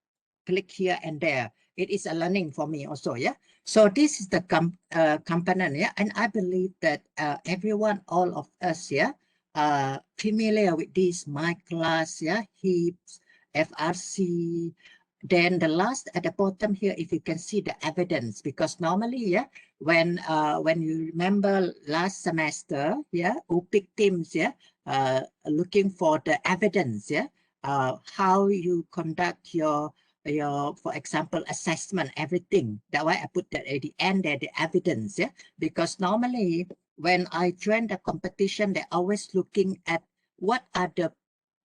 click here and there. It is a learning for me also, yeah. So this is the component, yeah. And I believe that everyone, all of us, yeah, familiar with this, my class, yeah, HIPS, FRC. Then the last at the bottom here, if you can see the evidence, because normally, yeah, when you remember last semester, yeah, UPIC teams, yeah, looking for the evidence, yeah, how you conduct your, for example, assessment, everything. That's why I put that at the end there, the evidence, yeah, because normally when I join the competition, they're always looking at what are the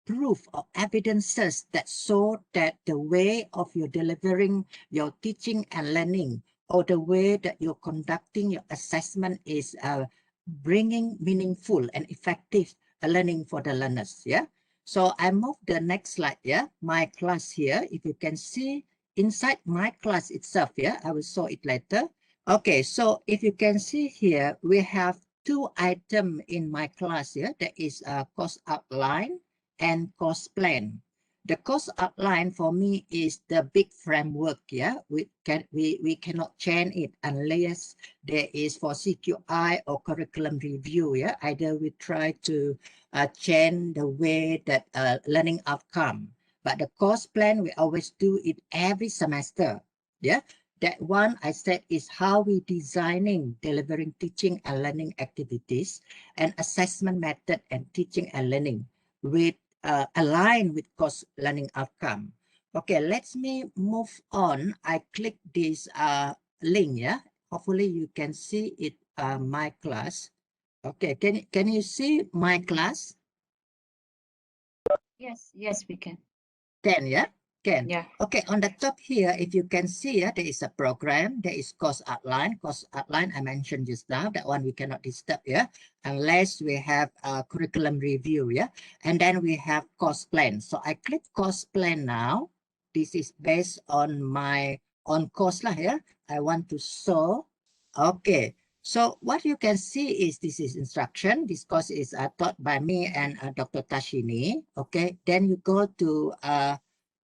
proof or evidences that show that the way of your delivering your teaching and learning, or the way that you're conducting your assessment is bringing meaningful and effective learning for the learners, yeah. So I move the next slide, yeah, my class here. If you can see inside my class itself, yeah, I will show it later. Okay, so if you can see here, we have two items in my class here. That is a course outline and course plan. The course outline for me is the big framework, yeah. We cannot change it unless there is for CQI or curriculum review, yeah. Either we try to change the way that learning outcome. But the course plan, we always do it every semester, yeah. That one I said is how we designing, delivering teaching and learning activities and assessment method and teaching and learning with align with course learning outcome. Okay, let me move on. I click this link, yeah. Hopefully you can see it, my class. Okay, can you see my class? Yes, yes, we can. Can, yeah? Can. Yeah. Okay, on the top here, if you can see, there is a program, there is course outline. Course outline I mentioned just now, that one we cannot disturb, yeah, unless we have a curriculum review, yeah, and then we have course plan. So I click course plan now. This is based on my on course lah, yeah. I want to show. Okay, so what you can see is this is instruction. This course is taught by me and Dr. Tashini. Okay, then you go to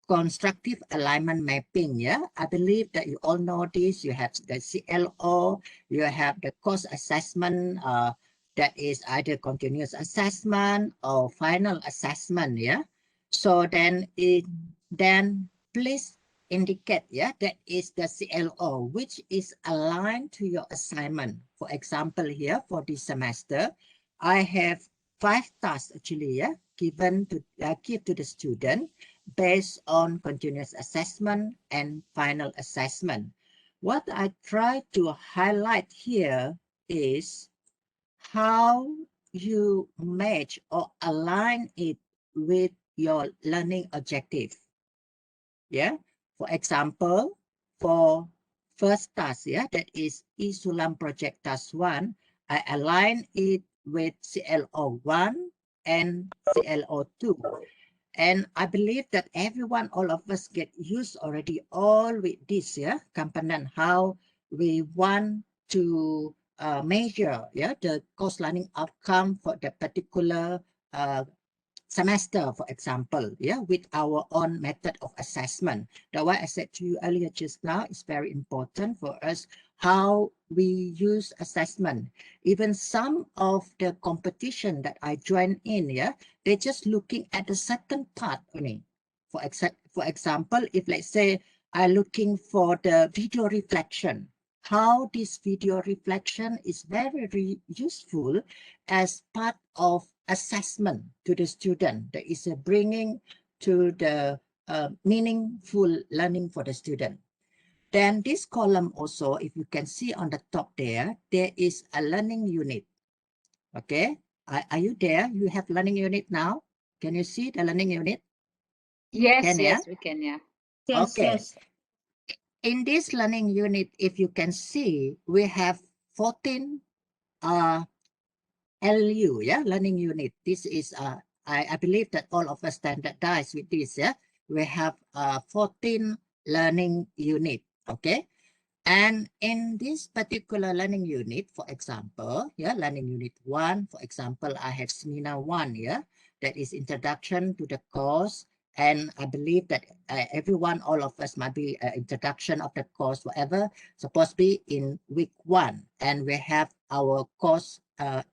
constructive alignment mapping. Yeah, I believe that you all know this. You have the CLO, you have the course assessment, that is either continuous assessment or final assessment. Yeah, so then please indicate, yeah, that is the CLO, which is aligned to your assignment. For example, here for this semester, I have 5 tasks actually, yeah, given to give to the student based on continuous assessment and final assessment. What I try to highlight here is how you match or align it with your learning objective. Yeah, for example, for first task, yeah, that is Isulam project task 1, I align it with CLO1 and CLO2. And I believe that everyone, all of us get used already all with this, yeah, component, how we want to measure, yeah, the course learning outcome for the particular semester, for example, yeah, with our own method of assessment. That's why I said to you earlier just now, it's very important for us how we use assessment. Even some of the competition that I join in, yeah, they're just looking at the second part only. For example, if let's say I'm looking for the video reflection, how this video reflection is very useful as part of assessment to the student. That is bringing to the meaningful learning for the student. Then this column also, if you can see on the top there, there is a learning unit. Okay, are you there? You have learning unit now? Can you see the learning unit? Yes, Can, yes, yeah? we can, yeah. Yes, Okay. yes. In this learning unit, if you can see, we have 14 LU, yeah, learning unit. This is, I believe that all of us standardize with this, yeah. We have 14 learning unit, okay. And in this particular learning unit, for example, yeah, learning unit 1, for example, I have seminar 1, yeah, that is introduction to the course. And I believe that everyone, all of us might be introduction of the course, whatever, supposed to be in week 1. And we have our course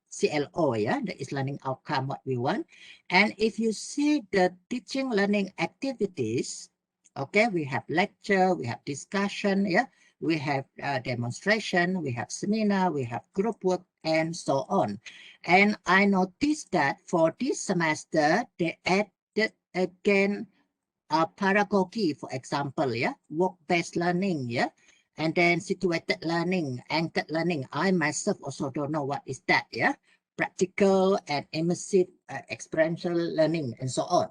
CLO, yeah, that is learning outcome, what we want. And if you see the teaching learning activities, okay, we have lecture, we have discussion, yeah, we have demonstration, we have seminar, we have group work, and so on. And I noticed that for this semester, they added again pedagogy, for example, yeah, work-based learning, yeah, and then situated learning, anchored learning. I myself also don't know what is that, yeah, practical and immersive experiential learning, and so on.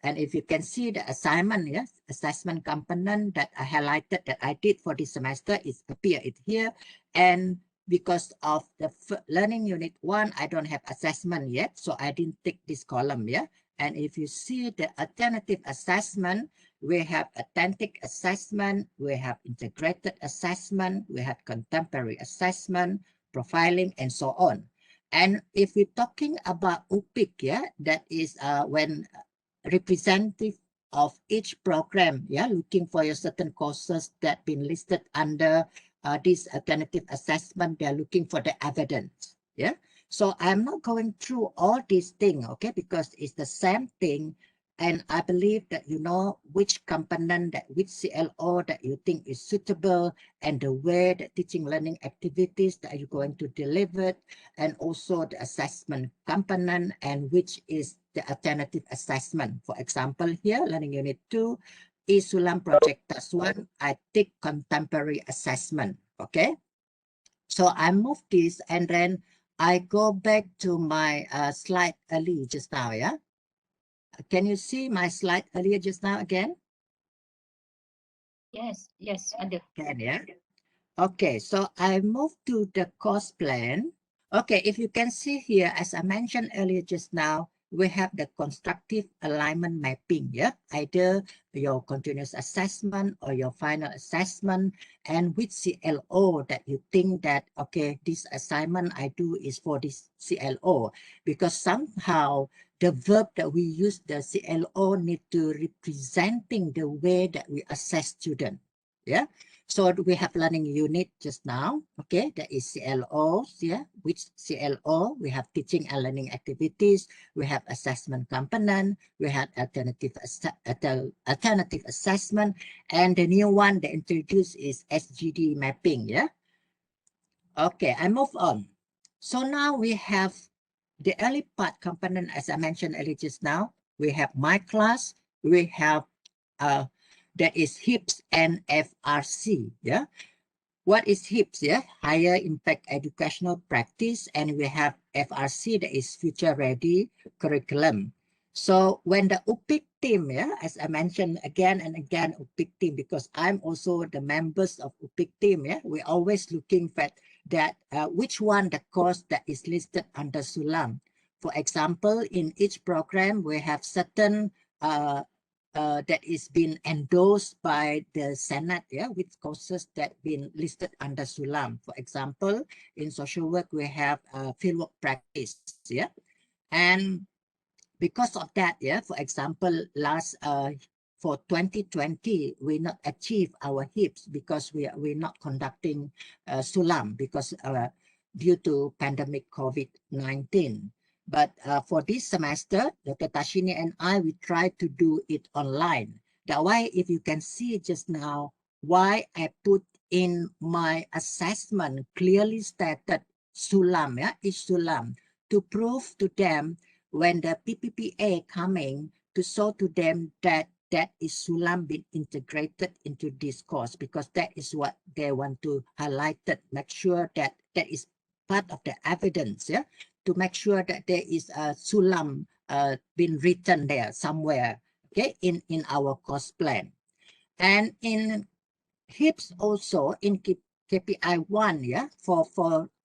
And if you can see the assignment, yes, assessment component that I highlighted that I did for this semester is appear it here. And because of the learning unit 1, I don't have assessment yet, so I didn't tick this column, yeah. And if you see the alternative assessment, we have authentic assessment, we have integrated assessment, we have contemporary assessment, profiling, and so on. And if we're talking about UPIC, yeah, that is when representative of each program, yeah, looking for your certain courses that been listed under this alternative assessment, they're looking for the evidence, yeah. So I'm not going through all these things, okay, because it's the same thing. And I believe that you know which component, that which CLO that you think is suitable, and the way that teaching learning activities that you're going to deliver, and also the assessment component, and which is the alternative assessment. For example, here, learning unit 2, e-Sulam project task 1, I take contemporary assessment. Okay. So I move this and then I go back to my slide early just now. Yeah. Can you see my slide earlier just now again? Yes, yes, ada. Can, yeah. Okay, so I move to the course plan. Okay, if you can see here, as I mentioned earlier just now, we have the constructive alignment mapping, yeah? Either your continuous assessment or your final assessment, and which CLO that you think that, okay, this assignment I do is for this CLO, because somehow the verb that we use, the CLO, need to representing the way that we assess student, yeah? So we have learning unit just now, okay, that is CLOs, yeah, which CLO, we have teaching and learning activities, we have assessment component, we have alternative assessment, and the new one they introduced is SGD mapping, yeah. Okay, I move on. So now we have the early part component, as I mentioned earlier just now, we have my class, we have that is HIPS and FRC, yeah. What is HIPS, yeah? Higher Impact Educational Practice, and we have FRC, that is Future Ready Curriculum. So when the UPIC team, yeah, as I mentioned again and again, UPIC team, because I'm also the members of UPIC team, yeah, we're always looking at that, which one the course that is listed under Sulam. For example, in each program, we have certain that is been endorsed by the Senate, yeah, with courses that been listed under Sulam. For example, in social work, we have fieldwork practice, yeah, and because of that, yeah, for example, for 2020, we not achieve our HIPS because we're not conducting Sulam because due to pandemic COVID-19. But for this semester, Dr. Tashini and I, we try to do it online. That why, if you can see just now, why I put in my assessment clearly stated Sulam, yeah, is Sulam, to prove to them when the PPPA coming to show to them that that is Sulam been integrated into this course, because that is what they want to highlight it, make sure that that is part of the evidence, yeah, to make sure that there is a Sulam been written there somewhere, okay, in our course plan. And in HIPS also in KPI 1, yeah, for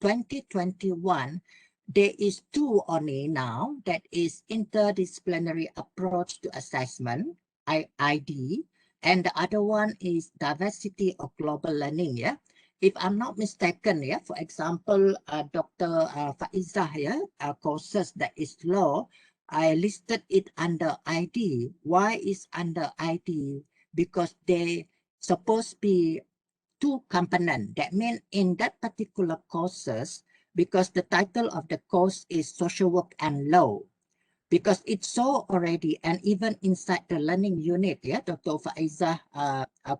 2021, there is 2 only now, that is interdisciplinary approach to assessment, ID, and the other one is diversity of global learning, yeah. If I'm not mistaken, yeah, for example, Dr. Faizah, yeah, courses that is law, I listed it under ID. Why is under ID? Because they supposed to be 2 components. That means in that particular courses, because the title of the course is social work and law, because it's so already, and even inside the learning unit, yeah, Dr. Faizah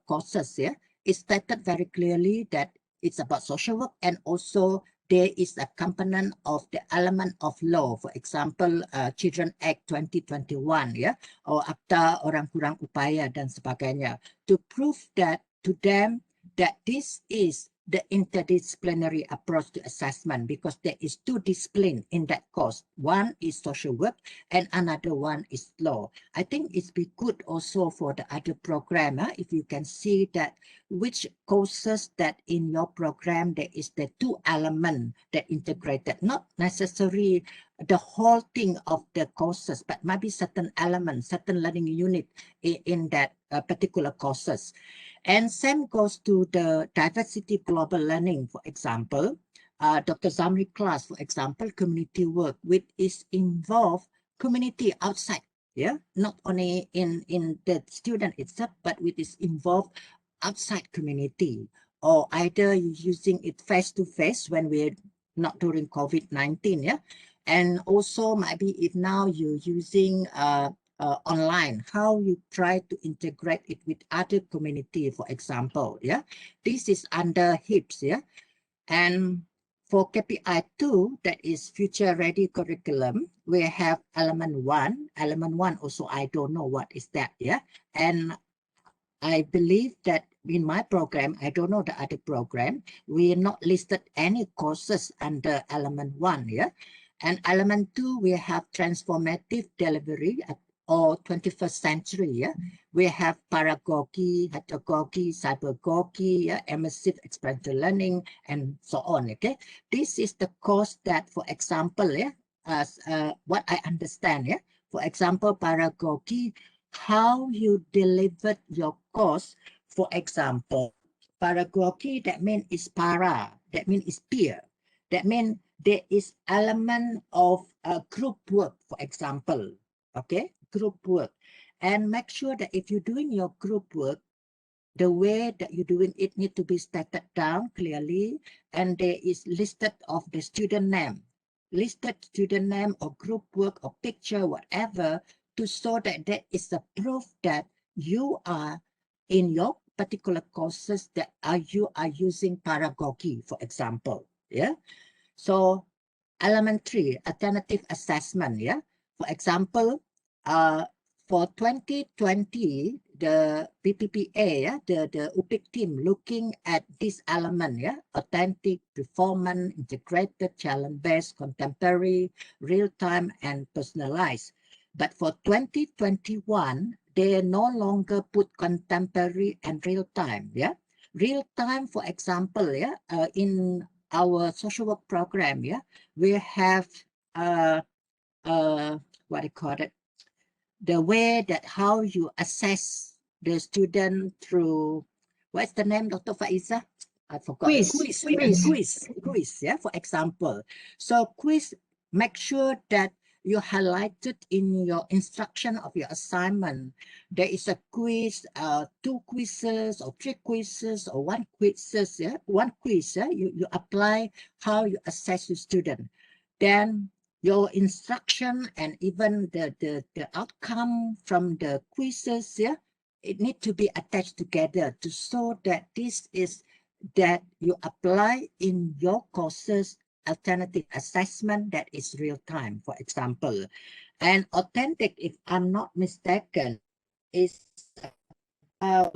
courses, yeah, it's stated very clearly that it's about social work, and also there is a component of the element of law. For example, Children Act 2021, yeah, or Akta Orang Kurang Upaya dan sebagainya, to prove that to them that this is the interdisciplinary approach to assessment, because there is 2 disciplines in that course. One is social work and another one is law. I think it's be good also for the other program, if you can see that which courses that in your program there is the 2 elements that integrated, not necessarily the whole thing of the courses, but maybe certain elements, certain learning unit in that particular courses. And same goes to the diversity global learning, for example, Dr. Zamri class, for example, community work, which is involved community outside, yeah, not only in the student itself, but which is involved outside community, or either using it face-to-face when we're not during COVID-19, yeah, and also maybe if now you're using online, how you try to integrate it with other community, for example, yeah. This is under HIPS, yeah. And for KPI 2, that is Future Ready Curriculum, we have element 1. Element 1 also, I don't know what is that, yeah. And I believe that in my program, I don't know the other program, we are not listed any courses under element 1, yeah? And element 2, we have transformative delivery or 21st century, yeah? We have pedagogy, pedagogy, cybergogy, yeah? Immersive experiential learning, and so on, okay? This is the course that, for example, yeah, as what I understand, yeah? For example, pedagogy, how you delivered your course. For example, pedagogy, that means is para, that means is peer. That means there is element of group work, for example, okay, group work. And make sure that if you're doing your group work, the way that you're doing it need to be stated down clearly, and there is listed of the student name, listed student name or group work or picture, whatever, to show that there is a proof that you are in your particular courses that you are using pedagogy, for example. Yeah. So element 3, alternative assessment. Yeah. For example, for 2020, the BPPA, yeah, the UPIC team looking at this element, yeah, authentic, performance, integrated, challenge-based, contemporary, real-time, and personalized. But for 2021, they no longer put contemporary and real-time, yeah. Real-time, for example, yeah, in our social work program, yeah, we have what do you call it? The way that how you assess the student through, what's the name, Dr. Faiza? I forgot. Quiz, yeah, for example. So quiz, make sure that you highlighted in your instruction of your assignment. There is a quiz, 2 quizzes or 3 quizzes or 1 quizzes, yeah, 1 quiz, yeah, you apply how you assess your student. Then your instruction and even the outcome from the quizzes, yeah, it need to be attached together to show that this is that you apply in your courses alternative assessment that is real time, for example. And authentic, if I'm not mistaken, is a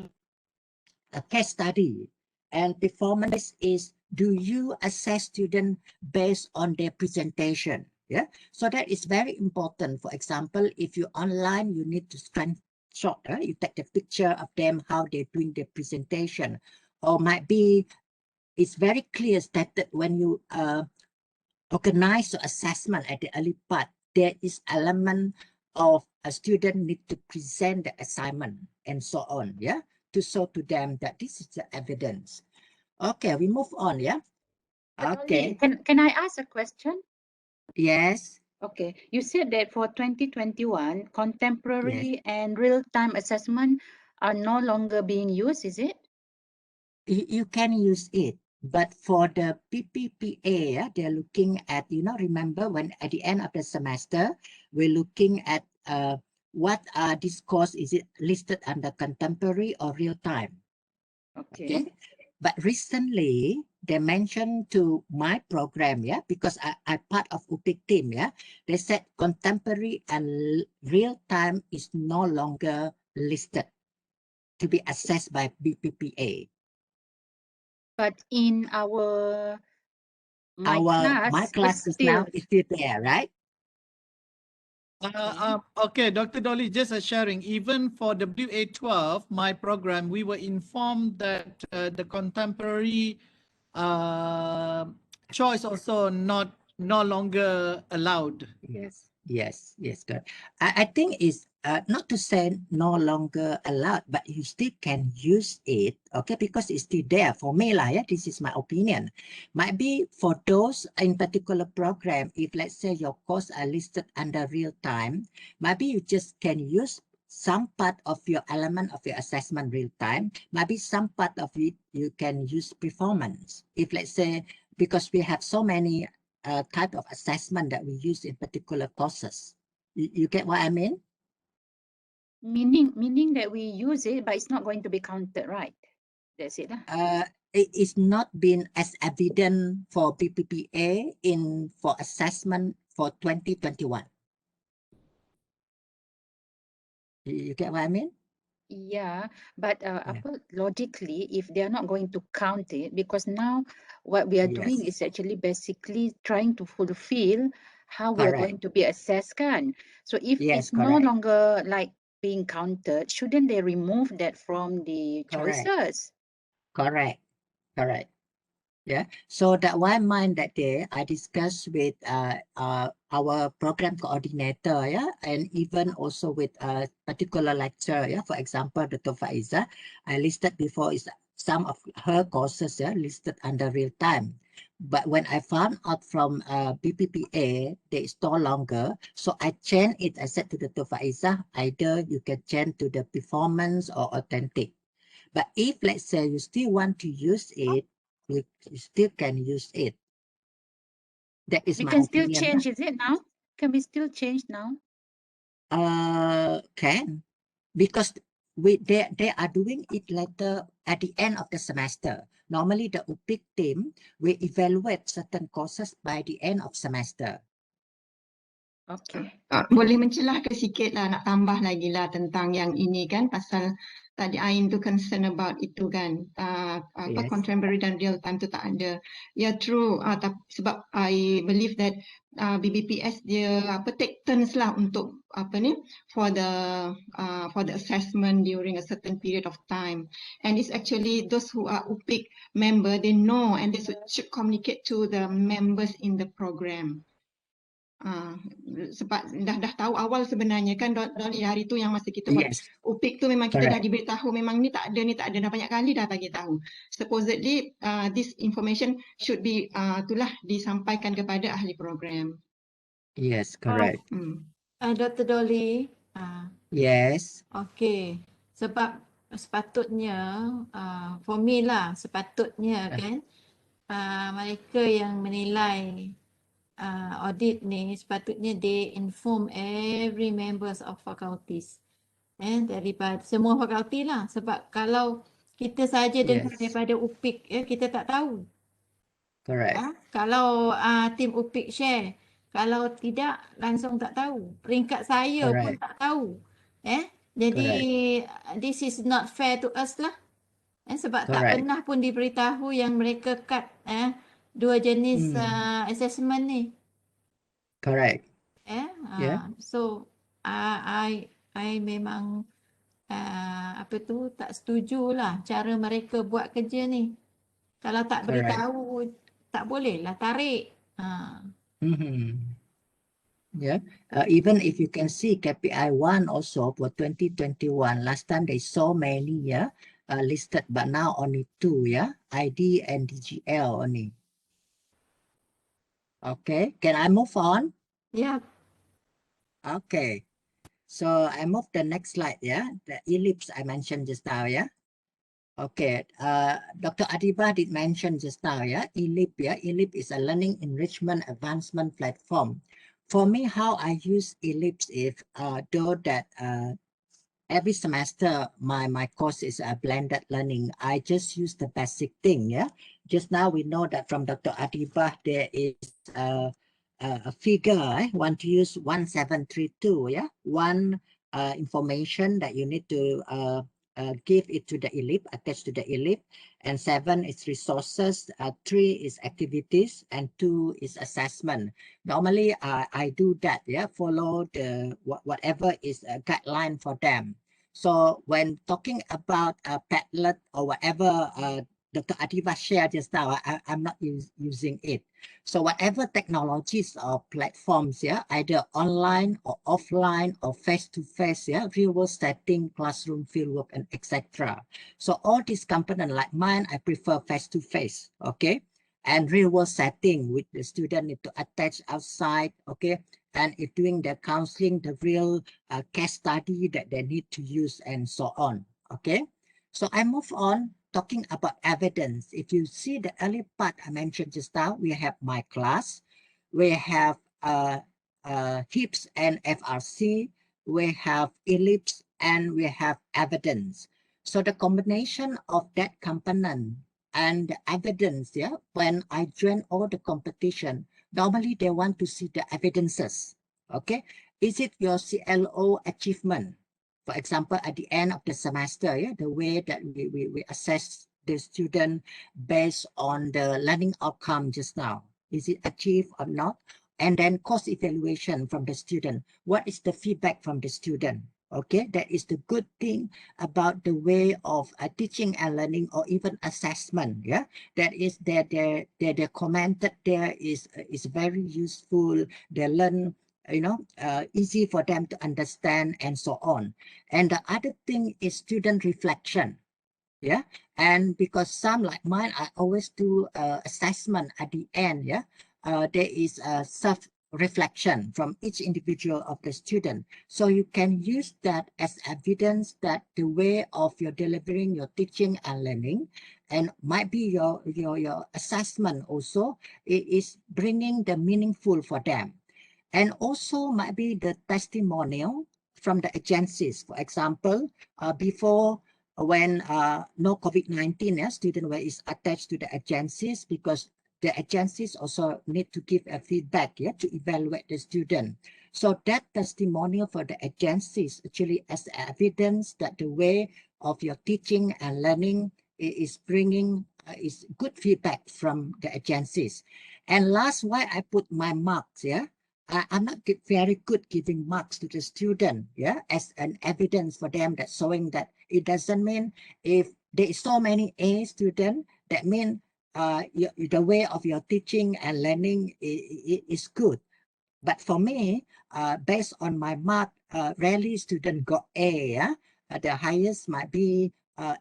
case study. And performance is, do you assess students based on their presentation? Yeah, so that is very important. For example, if you online, you need to screenshot, you take the picture of them, how they're doing their presentation. Or might be, it's very clear stated when you organize your assessment at the early part, there is element of a student need to present the assignment and so on, yeah, to show to them that this is the evidence. Okay, we move on, yeah. Okay. Can I ask a question? Yes. Okay, you said that for 2021, contemporary and real-time assessment are no longer being used, is it? You can use it, but for the PPPA, they're looking at, remember when at the end of the semester, we're looking at what are this course, is it listed under contemporary or real time? Okay. But recently, they mentioned to my program, yeah, because I part of UPIC team, yeah, they said contemporary and real time is no longer listed to be assessed by BPPA. But in my class is now is still there, right? Okay, Dr. Dolly, just a sharing. Even for WA12, my program, we were informed that the contemporary choice also no longer allowed. Yes, good. I think it's not to say no longer allowed, but you still can use it, okay, because it's still there. For me, yeah, this is my opinion. Might be for those in particular program, if let's say your course are listed under real time, maybe you just can use some part of your element of your assessment real time. Maybe some part of it you can use performance. If let's say, because we have so many type of assessment that we use in particular courses. You get what I mean? Meaning that we use it, but it's not going to be counted, right? That's it. It is not been as evident for PPPA for assessment for 2021. You get what I mean? Yeah, but Yeah. logically, if they are not going to count it, because now what we are doing Yes. is actually basically trying to fulfill how we are Correct. going to be assessed, kan? So if Yes. it's no Correct. longer like being counted, shouldn't they remove that from the Correct. choices? Correct. Correct. Yeah. So that one mind that day I discussed with our program coordinator, yeah, and even also with a particular lecturer, yeah. For example, Dr. Faiza, I listed before is some of her courses, yeah, listed under real time. But when I found out from BPPA, there is no longer. So I changed it. I said to Dr. Faiza, either you can change to the performance or authentic. But if, let's say, you still want to use it, you still can use it. That is We my can still opinion. change, is it now? Can we still change now? Can, because they are doing it later at the end of the semester. Normally, the UPIC team will evaluate certain courses by the end of semester. Okay. Boleh mencelahkan sikit lah, nak tambah lagi lah tentang yang ini kan, pasal tadi Ain tu concern about itu kan, Yes. contemporary dan real time tu tak ada. Ya, true, sebab I believe that BBPS dia take turns lah untuk for the assessment during a certain period of time, and it's actually those who are UPIC member, they know and they should communicate to the members in the program. Sebab dah tahu awal sebenarnya kan, Dolly, hari tu yang masa kita buat Yes. UPIC tu memang kita dah Correct. diberitahu memang ni tak ada, dah banyak kali dah bagi tahu. Supposedly this information should be itulah disampaikan kepada ahli program. Yes. Correct. Dr. Dolly. Yes. Okey. Sebab sepatutnya, for me lah, sepatutnya kan, mereka yang menilai audit ni sepatutnya they inform every members of faculties, daripada semua fakulti lah. Sebab kalau kita saja dengar Yes. daripada UPIC, kita tak tahu. Correct. Kalau tim UPIC share, kalau tidak langsung tak tahu. Peringkat saya pun Correct. tak tahu. Jadi this is not fair to us lah. Sebab tak Correct. pernah pun diberitahu yang mereka cut dua jenis assessment ni. Correct. Yeah. So I memang tak setujulah cara mereka buat kerja ni. Kalau tak Correct. beritahu tak boleh lah tarik. Yeah. Even if you can see KPI 1 also for 2021, last time they so many listed, but now only 2, yeah, ID and DGL only. Okay, can I move on? Yeah. Okay, so I move the next slide, yeah, the Elips I mentioned just now, yeah. Okay, Dr. Adibah did mention just now, yeah, Elip, yeah, Elip is a learning enrichment advancement platform. For me, how I use Elips is, though that every semester my course is a blended learning, I just use the basic thing, yeah. Just now we know that from Dr. Adibah there is a figure, want to use 1732, yeah, one information that you need to give it to the Elip, attach to the Elip, and 7 is resources, 3 is activities, and 2 is assessment. Normally I do that, yeah, follow the whatever is a guideline for them. So when talking about Padlet or whatever Dr. Adibah shared just now, I'm not using it. So whatever technologies or platforms, yeah, either online or offline or face-to-face, yeah, real-world setting, classroom fieldwork, and etc. So all these components like mine, I prefer face-to-face, okay? And real-world setting with the student need to attach outside, okay? And if doing the counseling, the real case study that they need to use and so on, okay? So I move on talking about evidence. If you see the early part I mentioned just now, we have my class, we have HIPS and FRC, we have Elips, and we have evidence. So the combination of that component and the evidence, yeah, when I join all the competition, normally they want to see the evidences, okay? Is it your CLO achievement? For example, at the end of the semester, yeah, the way that we assess the student based on the learning outcome just now. Is it achieved or not? And then course evaluation from the student. What is the feedback from the student? Okay, that is the good thing about the way of teaching and learning, or even assessment. Yeah, that is that the commented there is very useful. They learn, you know, easy for them to understand, and so on. And the other thing is student reflection. Yeah, and because some like mine, I always do assessment at the end. Yeah, there is a self-reflection from each individual of the student. So you can use that as evidence that the way of your delivering your teaching and learning, and might be your assessment also, it is bringing the meaningful for them. And also might be the testimonial from the agencies. For example, before when no COVID-19, student is attached to the agencies, because the agencies also need to give a feedback to evaluate the student. So that testimonial for the agencies actually as evidence that the way of your teaching and learning is bringing is good feedback from the agencies. And last, why I put my marks, I'm not very good giving marks to the student, as an evidence for them that showing that it doesn't mean if there is so many A student, that mean the way of your teaching and learning is good. But for me, based on my mark, rarely student got A. The highest might be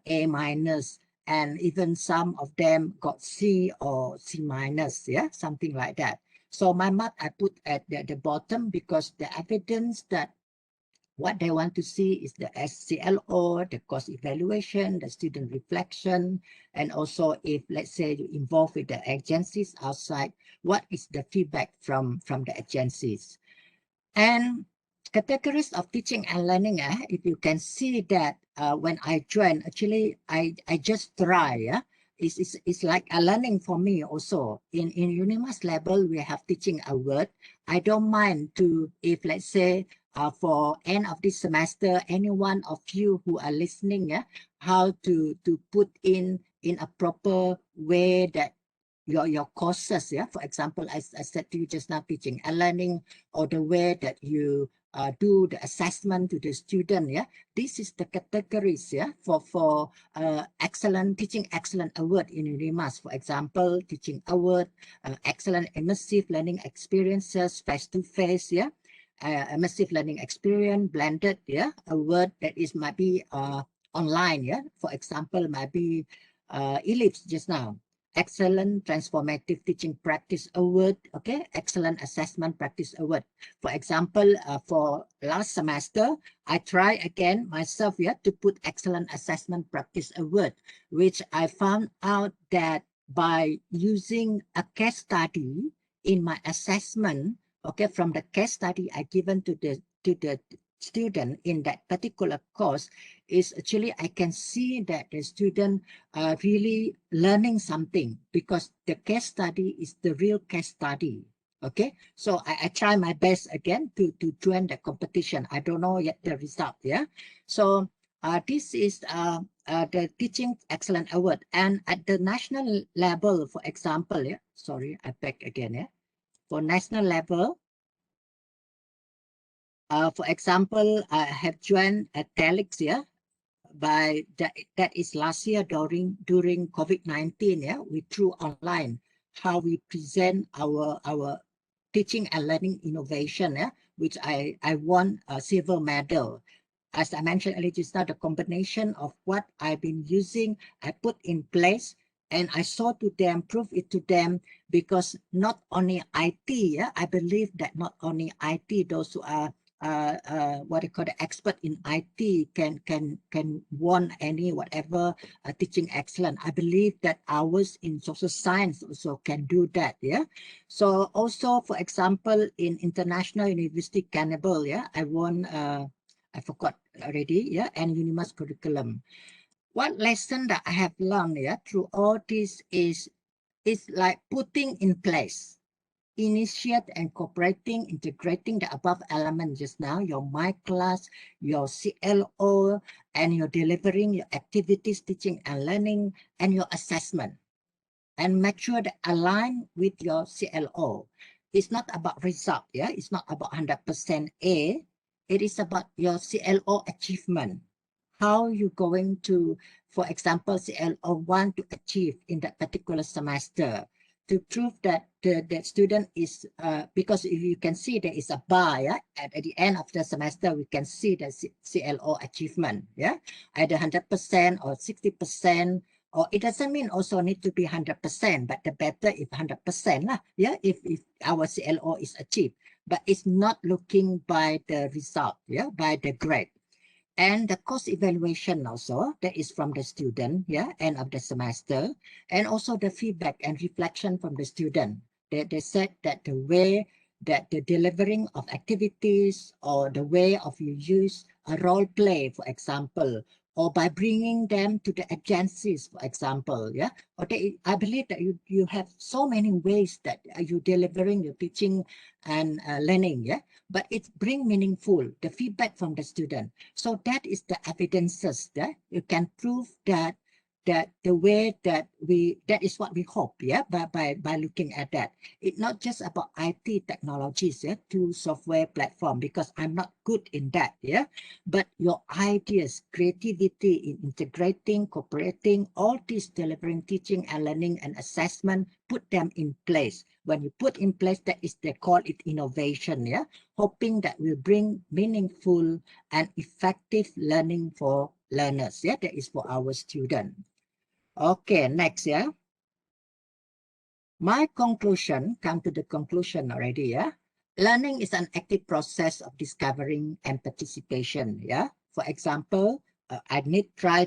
A minus, and even some of them got C or C minus, something like that. So my mark I put at the bottom, because the evidence that what they want to see is the SCLO, the course evaluation, the student reflection, and also if, let's say, you involve with the agencies outside, what is the feedback from the agencies. And categories of teaching and learning, if you can see that when I joined, actually, I just try, it's like a learning for me also. In UNIMAS level, we have teaching a word. I don't mind to, if let's say, for end of this semester, any one of you who are listening, how to put in a proper way that your courses, for example, I said to you just now, teaching and learning, or the way that you do the assessment to the student, this is the categories, for excellent teaching excellent award in UNIMAS. For example, teaching award, excellent immersive learning experiences, face-to-face, immersive learning experience, blended, award that is might be online, for example, might be Elip just now. Excellent Transformative Teaching Practice Award, okay, Excellent Assessment Practice Award. For example, for last semester, I try again myself to put Excellent Assessment Practice Award, which I found out that by using a case study in my assessment, okay, from the case study I given to the student in that particular course, is actually I can see that the student are really learning something, because the case study is the real case study. Okay, so I try my best again to join the competition. I don't know yet the result. So this is the Teaching Excellent Award, and at the national level, for example, sorry, I back again. For national level, for example, I have joined a TELX, by that is last year during COVID-19, we threw online how we present our teaching and learning innovation, which I won a silver medal. As I mentioned earlier, just now, the combination of what I've been using, I put in place, and I saw to them, prove it to them, because not only IT, I believe that not only IT, those who are what they call the expert in IT can won any whatever teaching excellence. I believe that ours in social science also can do that. So also, for example, in International University Cannibal, I won I forgot already, and UNIMAS curriculum. What lesson that I have learned through all this is like putting in place. initiate and cooperating, integrating the above element just now, your My Class, your CLO, and you're delivering your activities, teaching and learning, and your assessment. And make sure that align with your CLO. It's not about result, yeah? It's not about 100% A. It is about your CLO achievement. How you going to, for example, CLO 1 to achieve in that particular semester, to prove that the student is, because if you can see there is a bar, yeah? At the end of the semester, we can see the CLO achievement, yeah? Either 100% or 60%, or it doesn't mean also need to be 100%, but the better if 100%, lah, yeah? If our CLO is achieved, but it's not looking by the result, yeah? By the grade. And the course evaluation also, that is from the student, yeah, end of the semester, and also the feedback and reflection from the student. They said that the way that the delivering of activities or the way of you use a role play, for example, or by bringing them to the agencies, for example, yeah, or I believe that you have so many ways that you delivering your teaching and learning, yeah, but it's bring meaningful, the feedback from the student. So that is the evidences that you can prove that the way that that is what we hope, yeah, by looking at that. It's not just about IT technologies, yeah, to software platform, because I'm not good in that, yeah, but your ideas, creativity in integrating, cooperating, all this delivering teaching and learning and assessment, put them in place. When you put in place, that is, they call it innovation, yeah, hoping that will bring meaningful and effective learning for learners, yeah, that is for our students. Okay, next, yeah. My conclusion, come to the conclusion already, yeah. Learning is an active process of discovering and participation, yeah. For example, I need try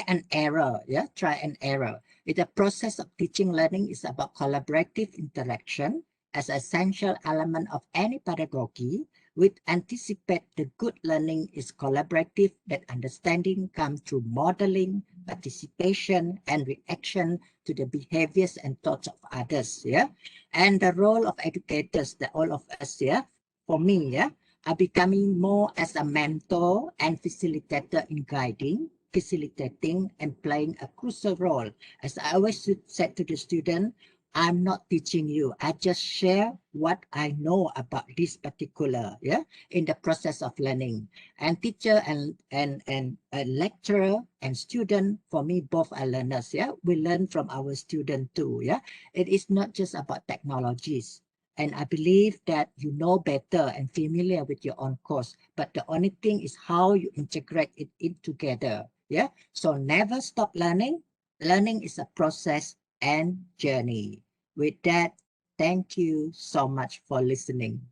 and error, yeah, try and error. The process of teaching learning is about collaborative interaction as an essential element of any pedagogy. With anticipate the good learning is collaborative, that understanding comes through modeling, participation, and reaction to the behaviors and thoughts of others, yeah. And the role of educators, that all of us, yeah, for me, yeah, are becoming more as a mentor and facilitator in guiding, facilitating, and playing a crucial role. As I always said to the student, I'm not teaching you. I just share what I know about this particular, yeah, in the process of learning. And teacher and lecturer and student, for me, both are learners, yeah. We learn from our student too, yeah. It is not just about technologies. And I believe that you know better and familiar with your own course, but the only thing is how you integrate it in together, yeah. So never stop learning. Learning is a process and journey. With that, thank you so much for listening.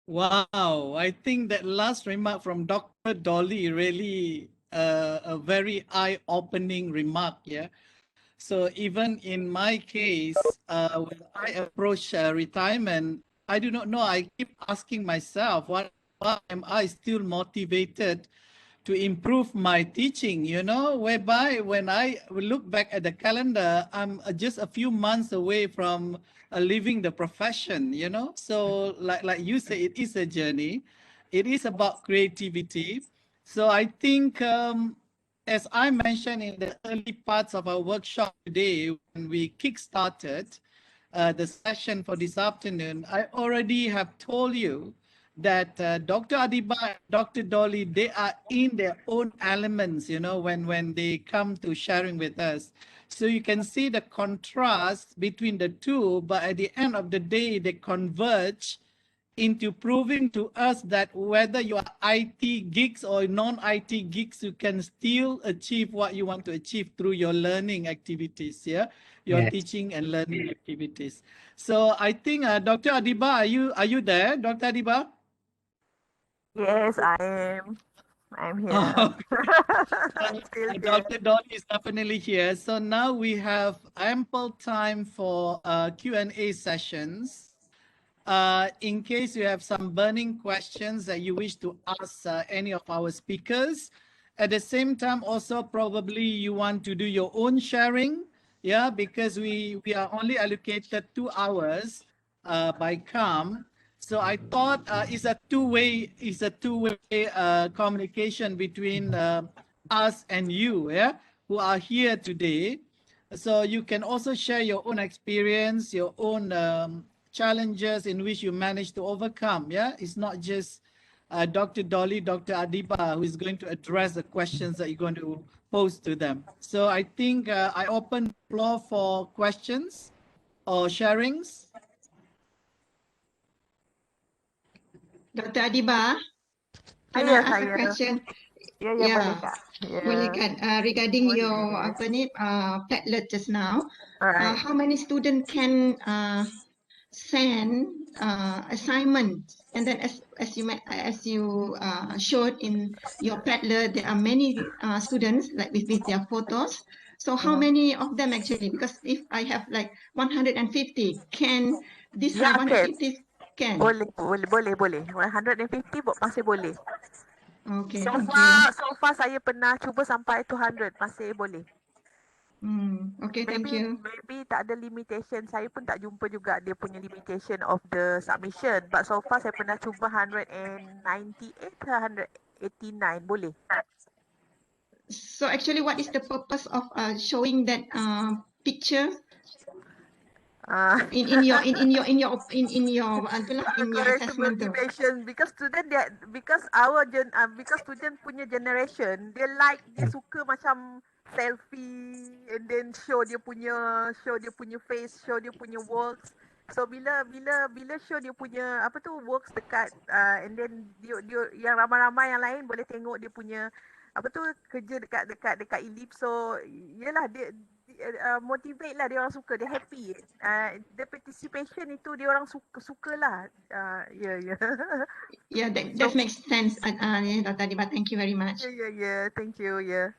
Wow, I think that last remark from Dr. Dolly really a very eye-opening remark, yeah. So even in my case, when I approach retirement, I do not know. I keep asking myself, why am I still motivated to improve my teaching, you know, whereby when I look back at the calendar, I'm just a few months away from leaving the profession, you know. So like you say, it is a journey. It is about creativity. So I think, as I mentioned in the early parts of our workshop today, when we kick-started the session for this afternoon, I already have told you that Dr. Adibah and Dr. Dolly, they are in their own elements, you know, when they come to sharing with us. So you can see the contrast between the two, but at the end of the day, they converge into proving to us that whether you are IT geeks or non-IT geeks, you can still achieve what you want to achieve through your learning activities, yeah, your Yes. teaching and learning activities. So I think, Dr. Adibah, are you there, Dr. Adibah? Yes, I am. I'm here. Oh, I'm still here. Dr. Dolly is definitely here. So now we have ample time for Q&A sessions. In case you have some burning questions that you wish to ask any of our speakers. At the same time, also probably you want to do your own sharing. Yeah, because we are only allocated 2 hours by CAM. So I thought it's a two-way communication between us and you, yeah, who are here today. So you can also share your own experience, your own challenges in which you managed to overcome. Yeah, it's not just Dr. Dolly, Dr. Adibah, who is going to address the questions that you're going to pose to them. So I think I open the floor for questions or sharings. Dr. Adibah, can Saya, I ask a saya. question? Ya, ya, Yeah. boleh Kak. Ya. Boleh kan? Regarding Boleh. your Padlet just now, Alright. how many students can send assignments? And then as you showed in your Padlet, there are many students like with their photos. So how many of them actually? Because if I have like 150, can this Ya, okay. 150 can? Boleh. 150 masih boleh. Okay, So far saya pernah cuba sampai 200, masih boleh. Okay, thank you. Maybe tak ada limitation. Saya pun tak jumpa juga dia punya limitation of the submission. But so far saya pernah cuba 198, 189 boleh. So actually, what is the purpose of showing that picture in your assessment tu? Motivation because student punya generation dia suka macam selfie and then show dia punya face, show dia punya works. So bila show dia punya works dekat and then dia yang ramai-ramai yang lain boleh tengok dia punya kerja dekat Elip. So yalah dia motivate lah, dia orang suka, dia happy. The participation itu dia orang sukalah. Yeah, that makes sense. Dr. Adibah, thank you very much. Yeah, thank you. Yeah.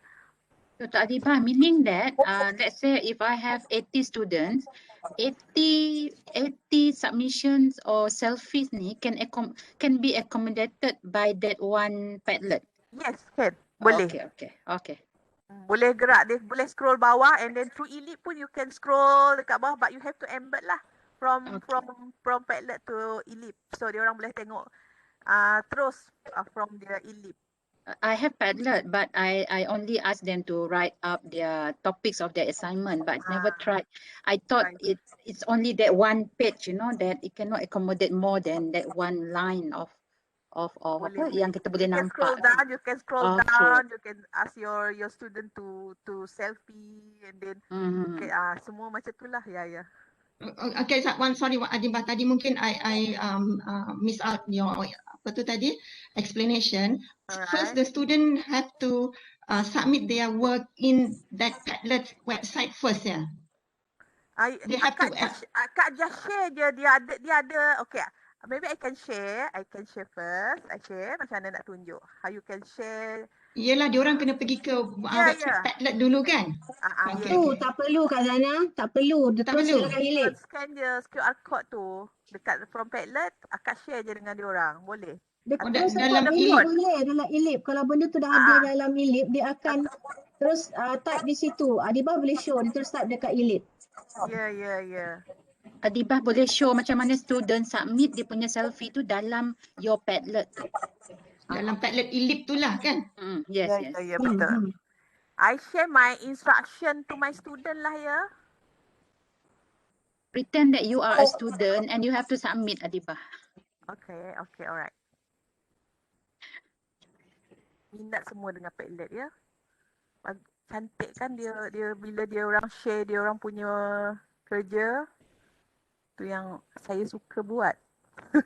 Dr. Adibah, meaning that let's say if I have 80 students, 80 submissions or selfies ni can be accommodated by that one Padlet. Yes, can. Boleh. Okay. Boleh gerak, dia boleh scroll bawah and then through Elip pun you can scroll dekat bawah, but you have to embed lah from Padlet to Elip. So dia orang boleh tengok terus from their Elip. I have Padlet, but I only ask them to write up their topics of their assignment, but never tried. I thought it's only that one page, that it cannot accommodate more than that one line of apa yang kita boleh nampak. You can scroll down, you can ask your student to selfie and then semua macam itulah. Ya. Okay, sorry Adibah, tadi mungkin I miss out your explanation. Alright. First, the student have to submit their work in that Padlet website first, yeah. They have to. Kak just share je, dia ada. Okay, maybe I can share first. I share macam mana nak tunjuk. How you can share. Yelah, diorang kena pergi ke website Padlet dulu kan? Tak perlu Kak Zana, tak perlu. Dia terus silakan Elip. Scan je QR code tu dekat from Padlet, akak share je dengan diorang. Boleh. Dalam Elip boleh, dalam Elip. Kalau benda tu dah ada dalam Elip, dia akan terus type di situ. Adibah boleh show, dia terus type dekat Elip. Ya. Adibah boleh show macam mana student submit dia punya selfie tu dalam your Padlet. Dalam Padlet Elip tu lah kan? Yes. Ya, betul. I share my instruction to my student lah ya. Pretend that you are a student and you have to submit, Adibah. Okay, alright. Minat semua dengan Padlet ya. Cantik kan dia bila dia orang share dia orang punya kerja. Tu yang saya suka buat.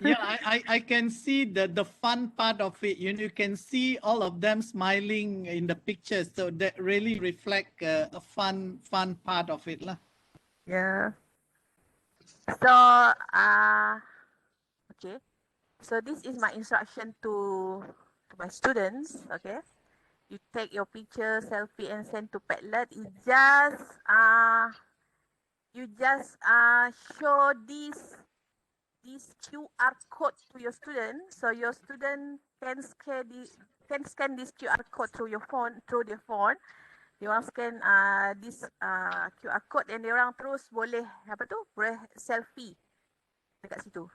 Yeah, I can see the fun part of it. You can see all of them smiling in the pictures, so that really reflect a fun part of it lah. Yeah. So okay. So this is my instruction to my students. Okay. You take your picture, selfie, and send to Padlet. You just show this QR code to your student, so your student can scan this QR code through their phone. Diorang scan this QR code dan diorang terus boleh apa tu? Boleh selfie dekat situ.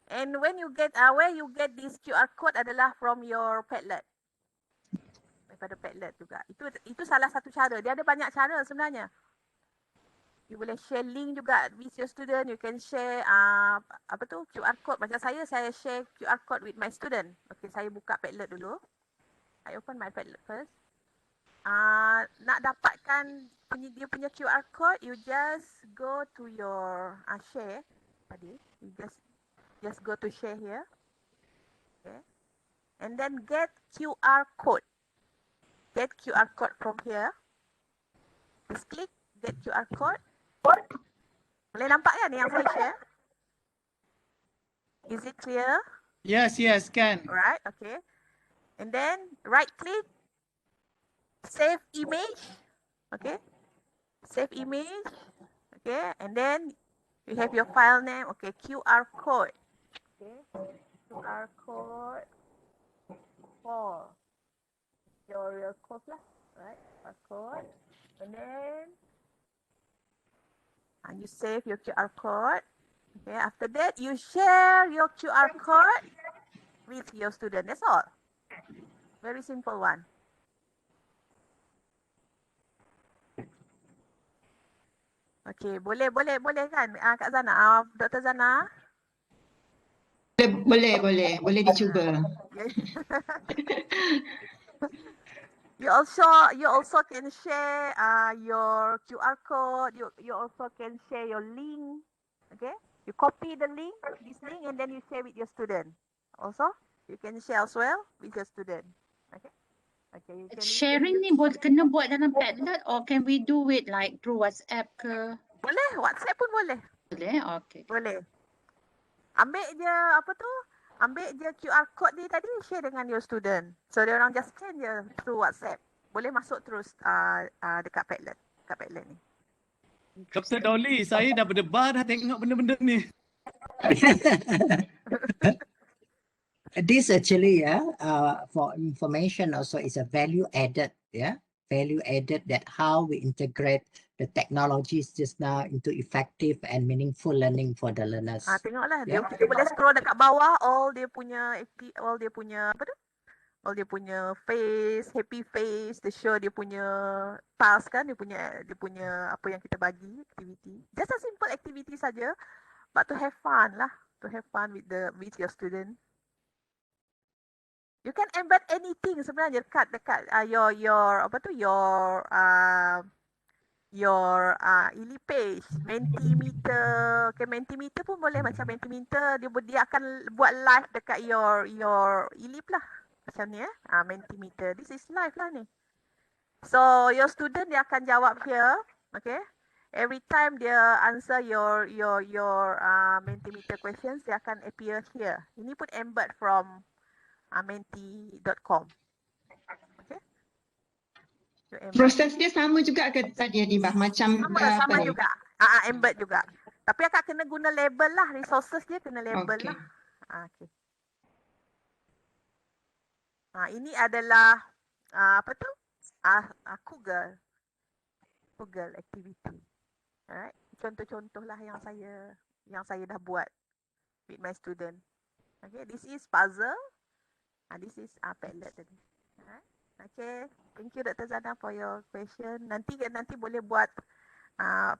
And when you get where you get this QR code adalah from your Padlet. Daripada Padlet juga. Itu salah satu cara. Dia ada banyak cara sebenarnya. You boleh share link juga with your student. You can share apa tu QR code. Macam saya share QR code with my student. Okay, saya buka Padlet dulu. I open my Padlet first. Nak dapatkan dia punya QR code, you just go to your share tadi. You just go to share here. Okay. And then get QR code. Get QR code from here. Just click get QR code. Boleh nampak kan yang saya share? Is it clear? Yes, can. Alright, okay. And then right click, save image. Okay. Save image. Okay. And then you have your file name. Okay. QR code. Okay. QR code for your course lah. Right. QR code. And then you save your QR code. Okay. After that, you share your QR code with your student. That's all. Very simple one. Okay, boleh kan Kak Zana, Dr. Zana? Boleh dicuba. You also can share your QR code. You also can share your link. Okay, you copy the link, this link, and then you share with your student. Also, you can share as well with your student. Okay. Okay. You can Sharing ni kena buat dalam Padlet or can we do it like through WhatsApp ke? Boleh, WhatsApp pun boleh. Boleh, okay. Boleh. Ambil je QR code ni tadi, share dengan your student. So dia orang just scan je through WhatsApp. Boleh masuk terus dekat Padlet ni. Dr. Dolly, saya dah berdebar dah tengok benda-benda ni. This actually, for information also is a value added, value added that how we integrate the technologies just now into effective and meaningful learning for the learners. Tengoklah, kita boleh scroll dekat bawah all dia punya apa tu? All dia punya face, happy face, the show dia punya task kan, dia punya apa yang kita bagi, activity. Just a simple activity saja, but to have fun lah, to have fun with your student. You can embed anything sebenarnya dekat your apa tu your Elip page, Mentimeter. Okay, Mentimeter pun boleh macam Mentimeter dia akan buat live dekat your Elip lah. Macam ni Mentimeter. This is live lah ni. So your student dia akan jawab here, okay? Every time dia answer your Mentimeter questions, dia akan appear here. Ini pun embed from menti.com. Okay. Proses dia sama juga ke tadi Adibah? Macam sama juga. Embed juga. Tapi akak kena guna label lah. Resources dia kena label lah. Okay. Ini adalah apa tu? Google activity. Alright. Contoh-contoh lah yang saya dah buat with my student. Okay. This is puzzle. This is Padlet tadi. Okay, thank you Dr. Zana for your question. Nanti boleh buat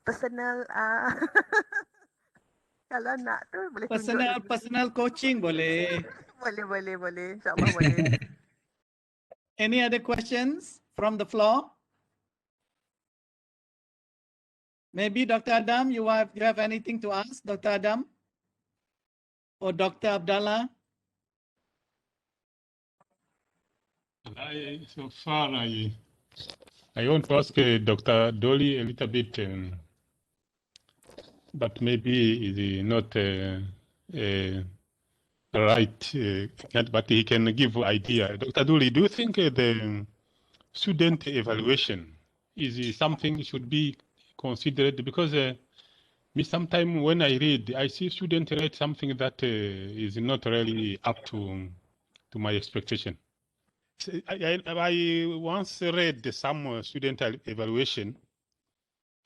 personal kalau nak tu boleh personal coaching boleh. boleh. InsyaAllah boleh. Any other questions from the floor? Maybe Dr. Adam, you have anything to ask, Dr. Adam or Dr. Abdallah? So far, I want to ask Dr. Dolly a little bit, but maybe it's not right, but he can give idea. Dr. Dolly, do you think the student evaluation is something should be considered? Because sometimes when I read, I see students write something that is not really up to my expectation. I once read some student evaluation.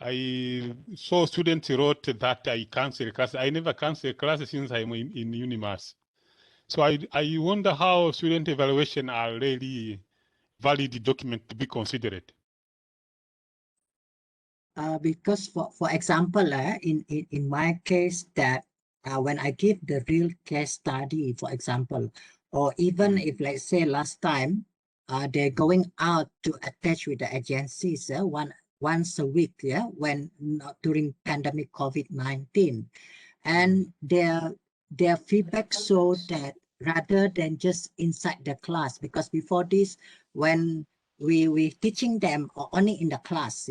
I saw students wrote that I cancel class. I never cancel class since I'm in UNIMAS. So I wonder how student evaluation are really valid document to be considered. Because for example, in my case that when I give the real case study, for example, or even if let's say last time, they're going out to attach with the agencies once a week, when not during pandemic COVID-19, and their feedback showed that rather than just inside the class, because before this, when we teaching them only in the class,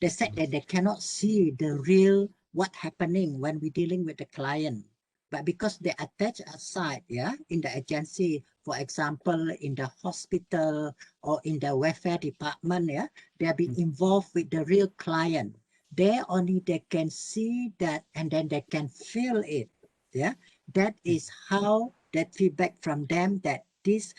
they said that they cannot see the real what happening when we dealing with the client. But because they attach aside, in the agency, for example, in the hospital or in the welfare department, they'll be involved with the real client. There only they can see that and then they can feel it. That is how that feedback from them that this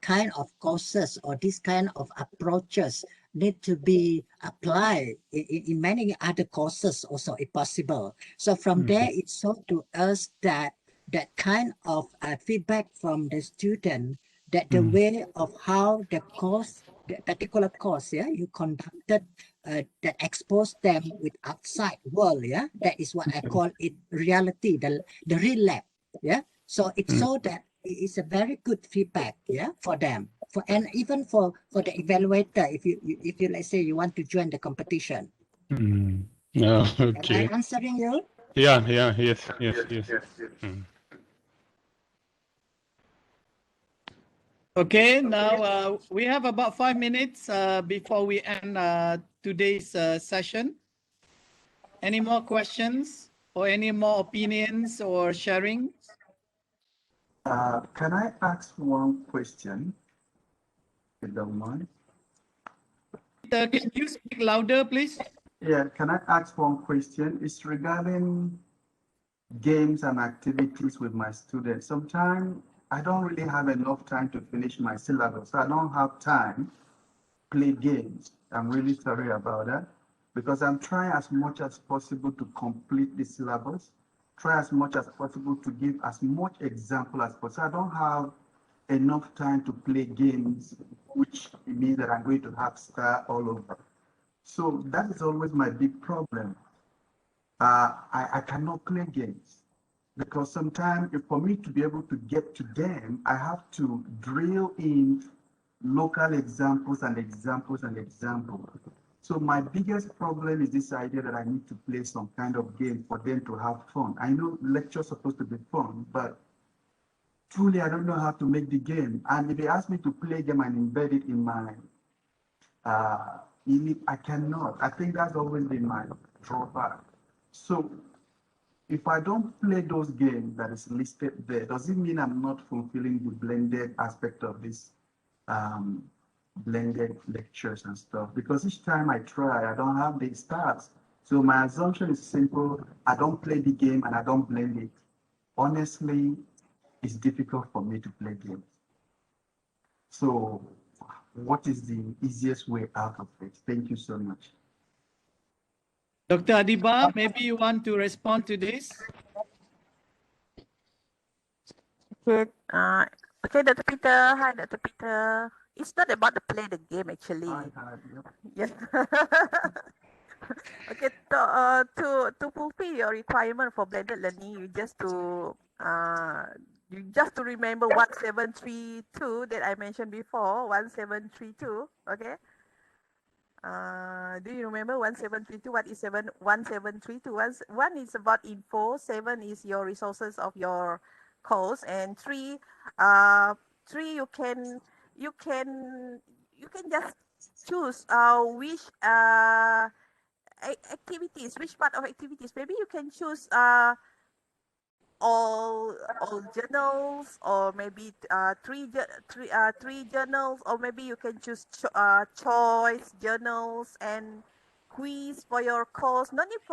kind of courses or this kind of approaches need to be applied in many other courses also if possible. So from there, it's so to us that that kind of feedback from the student, that the way of how the course, the particular course, you conducted, that expose them with outside world, that is what I call it reality, the real lab, so it's so that it's a very good feedback, for them, and even for the evaluator, if you let's say you want to join the competition. Okay. Am I answering you? Yes. Okay, now we have about 5 minutes before we end today's session. Any more questions or any more opinions or sharing? Can I ask one question, if you don't mind? Can you speak louder, please? Yeah, can I ask one question? It's regarding games and activities with my students. Sometimes I don't really have enough time to finish my syllabus. I don't have time to play games. I'm really sorry about that, because I'm trying as much as possible to complete the syllabus, try as much as possible to give as much example as possible. I don't have enough time to play games, which means that I'm going to have star all over. So that is always my big problem. I cannot play games because sometimes for me to be able to get to them, I have to drill in local examples and examples and examples. So my biggest problem is this idea that I need to play some kind of game for them to have fun. I know lecture's supposed to be fun, but truly I don't know how to make the game. And if they ask me to play a game and embed it in my Elip, I cannot. I think that's always been my drawback. So if I don't play those games that is listed there, does it mean I'm not fulfilling the blended aspect of this blended lectures and stuff? Because each time I try, I don't have the stats. So my assumption is simple. I don't play the game and I don't blend it. Honestly, it's difficult for me to play games. So what is the easiest way out of it? Thank you so much. Dr. Adibah, maybe you want to respond to this? Okay, okay, Dr. Peter. Hi, Dr. Peter. It's not about the play the game actually. Yes. Okay, to fulfill your requirement for blended learning, you just to remember 1732 that I mentioned before, 1732. Okay. Do you remember 1732? What is 1732? One is about info, 7 is your resources of your course, and 3 you can just choose which activities, which part of activities. Maybe you can choose all journals, or maybe three journals, or maybe you can choose choice journals and quiz for your course. No need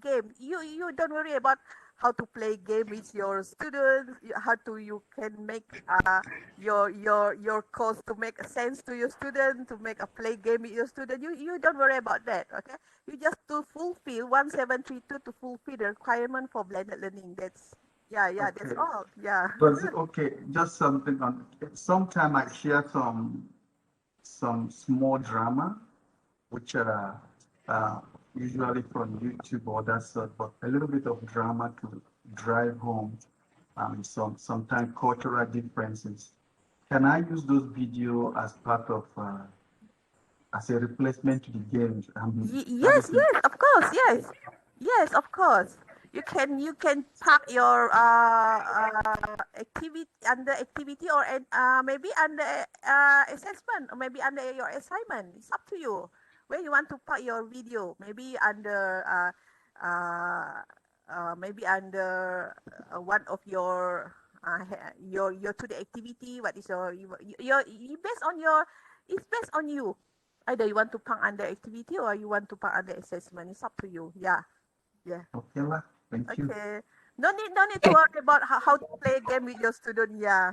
game. You don't worry about how to play game with your students, how to you can make your course to make sense to your student, to make a play game with your student. You don't worry about that, okay? You just to fulfill 1732 to fulfill the requirement for blended learning. That's that's Okay. all. Yeah. But okay, just something on. Sometime I share some small drama, which are usually from YouTube or that sort, but a little bit of drama to drive home sometimes cultural differences. Can I use those videos as part of as a replacement to the games? Yes, of course, yes, of course. You can pack your activity under activity or maybe under assessment or maybe under your assignment. It's up to you where you want to put your video. Maybe under maybe under one of your today activity. What is your based on your it's based on you. Either you want to put under activity or you want to put under assessment. It's up to you. Yeah. Okay, lah. Thank you. Okay. No need to worry about how to play a game with your student. Yeah.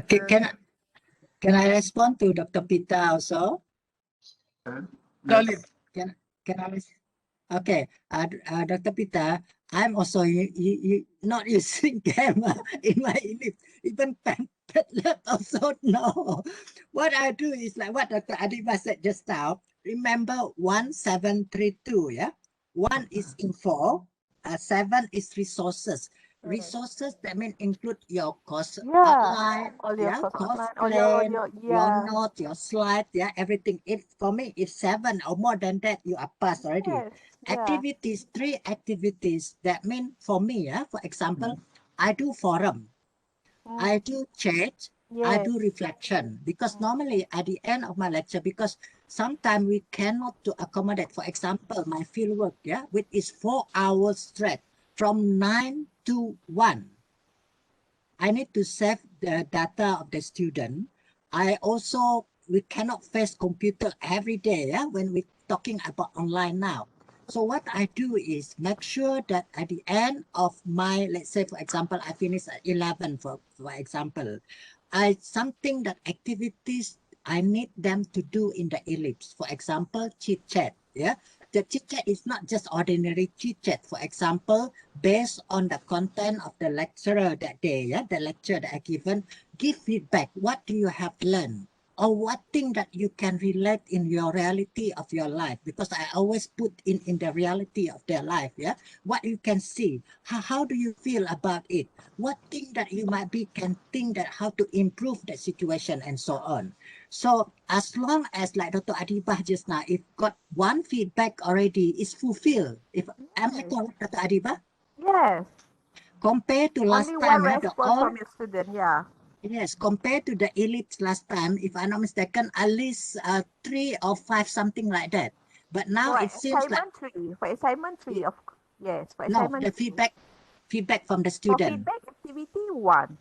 Can I respond to Dr. Peter also? Dolly. Can I? Okay, Dr. Peter, I'm also not using camera in my ELEAP. Even Padlet also no. What I do is like what Dr. Adibah said just now. Remember 1732, yeah? 1 is info, 7 is resources. Resources that mean include your course outline, course plan, your note, your slide, everything. If for me, if 7 or more than that, you are passed already. Activities, 3 activities. That mean for me, for example, I do forum, I do chat, I do reflection, because normally at the end of my lecture, because sometimes we cannot to accommodate, for example, my field work, which is 4 hours straight from 9 to 1. I need to save the data of the student. We cannot face computer every day when we're talking about online now. So what I do is make sure that at the end of my, let's say, for example, I finish at 11, for example, something that activities I need them to do in the ellipse. For example, chit chat. The chit chat is not just ordinary chit chat. For example, based on the content of the lecturer that day, the lecture that I given, give feedback. What do you have learned? Or what thing that you can relate in your reality of your life? Because I always put in the reality of their life, what you can see. How do you feel about it? What thing that you might be can think that how to improve the situation and so on. So as long as like Dr. Adibah just now, if got one feedback already is fulfilled. If am I correct, Dr. Adibah? Yes. Compared to last Only time, one response from your student, Yes, compared to the ellipse last time, if I'm not mistaken, at least 3 or 5, something like that. But now it seems like for assignment 3, yes. For no, assignment the feedback from the student. For feedback activity 1.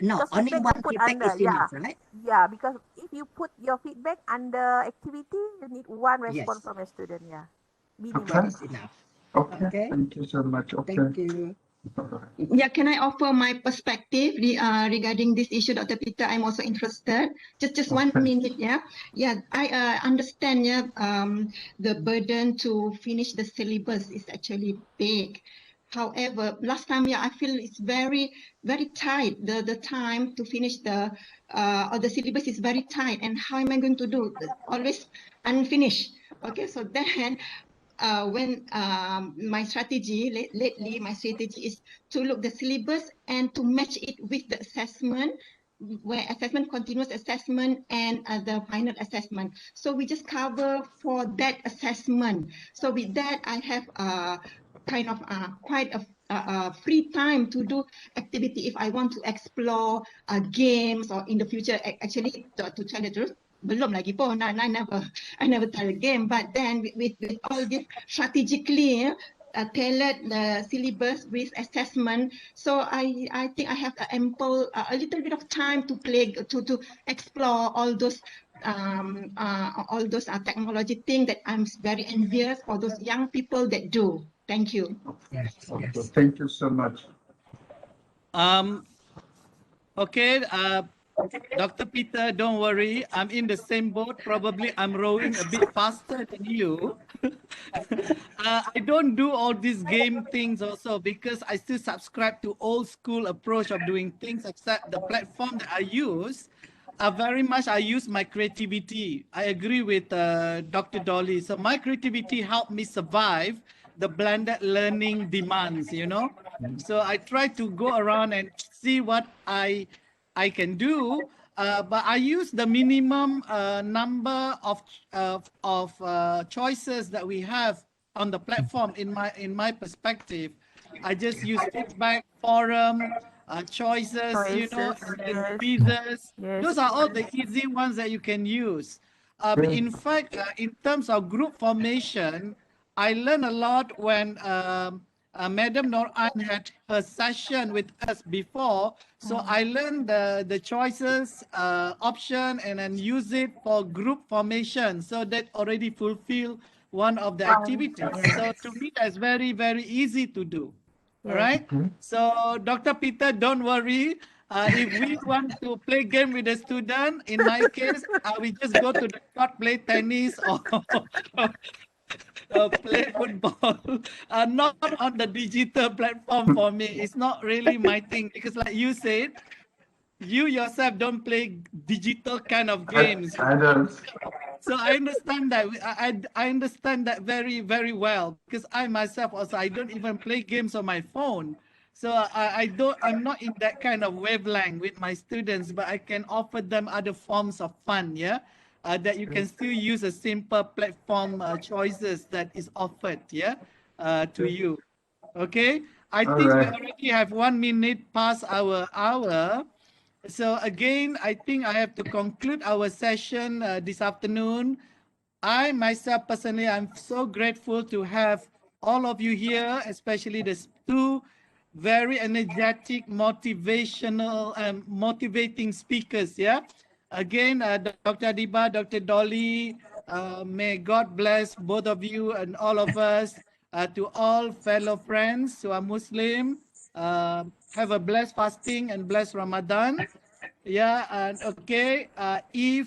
No, because only one feedback is enough, right? Yeah, because if you put your feedback under activity, you need one response from a student. Minimum. Okay. Is enough. Okay. Thank you so much. Okay. Thank you. Yeah, can I offer my perspective regarding this issue, Dr. Peter? I'm also interested. Just 1 minute, I understand, the burden to finish the syllabus is actually big. However, last time, I feel it's very, very tight. The time to finish the syllabus is very tight. And how am I going to do? Always unfinished. Okay, so then when my strategy lately, my strategy is to look the syllabus and to match it with the assessment, where assessment, continuous assessment, and the final assessment. So we just cover for that assessment. So with that, I have kind of quite a free time to do activity if I want to explore games, or in the future, actually, to tell the truth, belum lagi pun, I never try a game, but then with all this strategically tailored the syllabus with assessment, so I think I have a little bit of time to play, to explore all those technology things that I'm very envious for those young people that do. Thank you. Yes, Okay, yes. thank you so much. Okay, Dr. Peter, don't worry. I'm in the same boat. Probably I'm rowing a bit faster than you. I don't do all these game things also because I still subscribe to old school approach of doing things, except the platform that I use. Very much I use my creativity. I agree with Dr. Dolly. So my creativity helped me survive the blended learning demands, you know. So I try to go around and see what I can do, but I use the minimum number of choices that we have on the platform. In my perspective, I just use feedback, forum, choices, you know, Choices, and yes, quizzes. yes. Those are all the easy ones that you can use. In fact, in terms of group formation, I learned a lot when Madam Noran had her session with us before. So I learned the choices option and then use it for group formation. So that already fulfill one of the activities. So to me, that's very, very easy to do. All right. So Dr. Peter, don't worry. If we want to play game with a student, in my case, we just go to the court, play tennis or play football. Not on the digital platform for me. It's not really my thing because, like you said, you yourself don't play digital kind of games. I don't. So I understand that. I understand that very, very well because I myself also I don't even play games on my phone. So I'm not in that kind of wavelength with my students, but I can offer them other forms of fun, yeah, that you can still use a simple platform choices that is offered, yeah, to you. Okay, I All think we right. already have 1 minute past our hour. So again, I think I have to conclude our session this afternoon. I myself personally, I'm so grateful to have all of you here, especially the two very energetic, motivational, motivating speakers. Yeah. Again, Dr. Adibah, Dr. Dolly, may God bless both of you and all of us. To all fellow friends who are Muslim, have a blessed fasting and blessed Ramadan. Yeah, and okay, if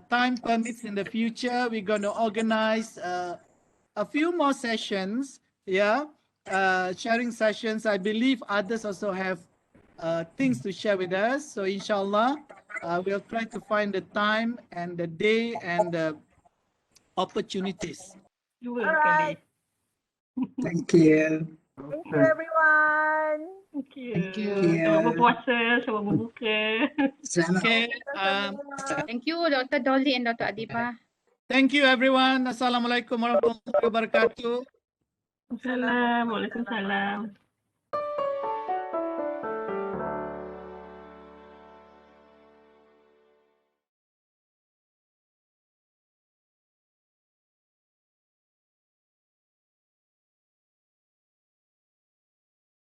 time permits in the future, we're going to organize a few more sessions. Yeah, sharing sessions. I believe others also have things to share with us. So inshallah, we'll try to find the time and the day and the opportunities. Dua All kali. right. Thank you. Thank you, everyone. Thank you. Thank you. Selamat berpuasa, selamat berbuka. Selamat. Okay. Thank you, Dr. Dolly and Dr. Adibah. Thank you, everyone. Assalamualaikum warahmatullahi wabarakatuh. Assalamualaikum. Waalaikumsalam.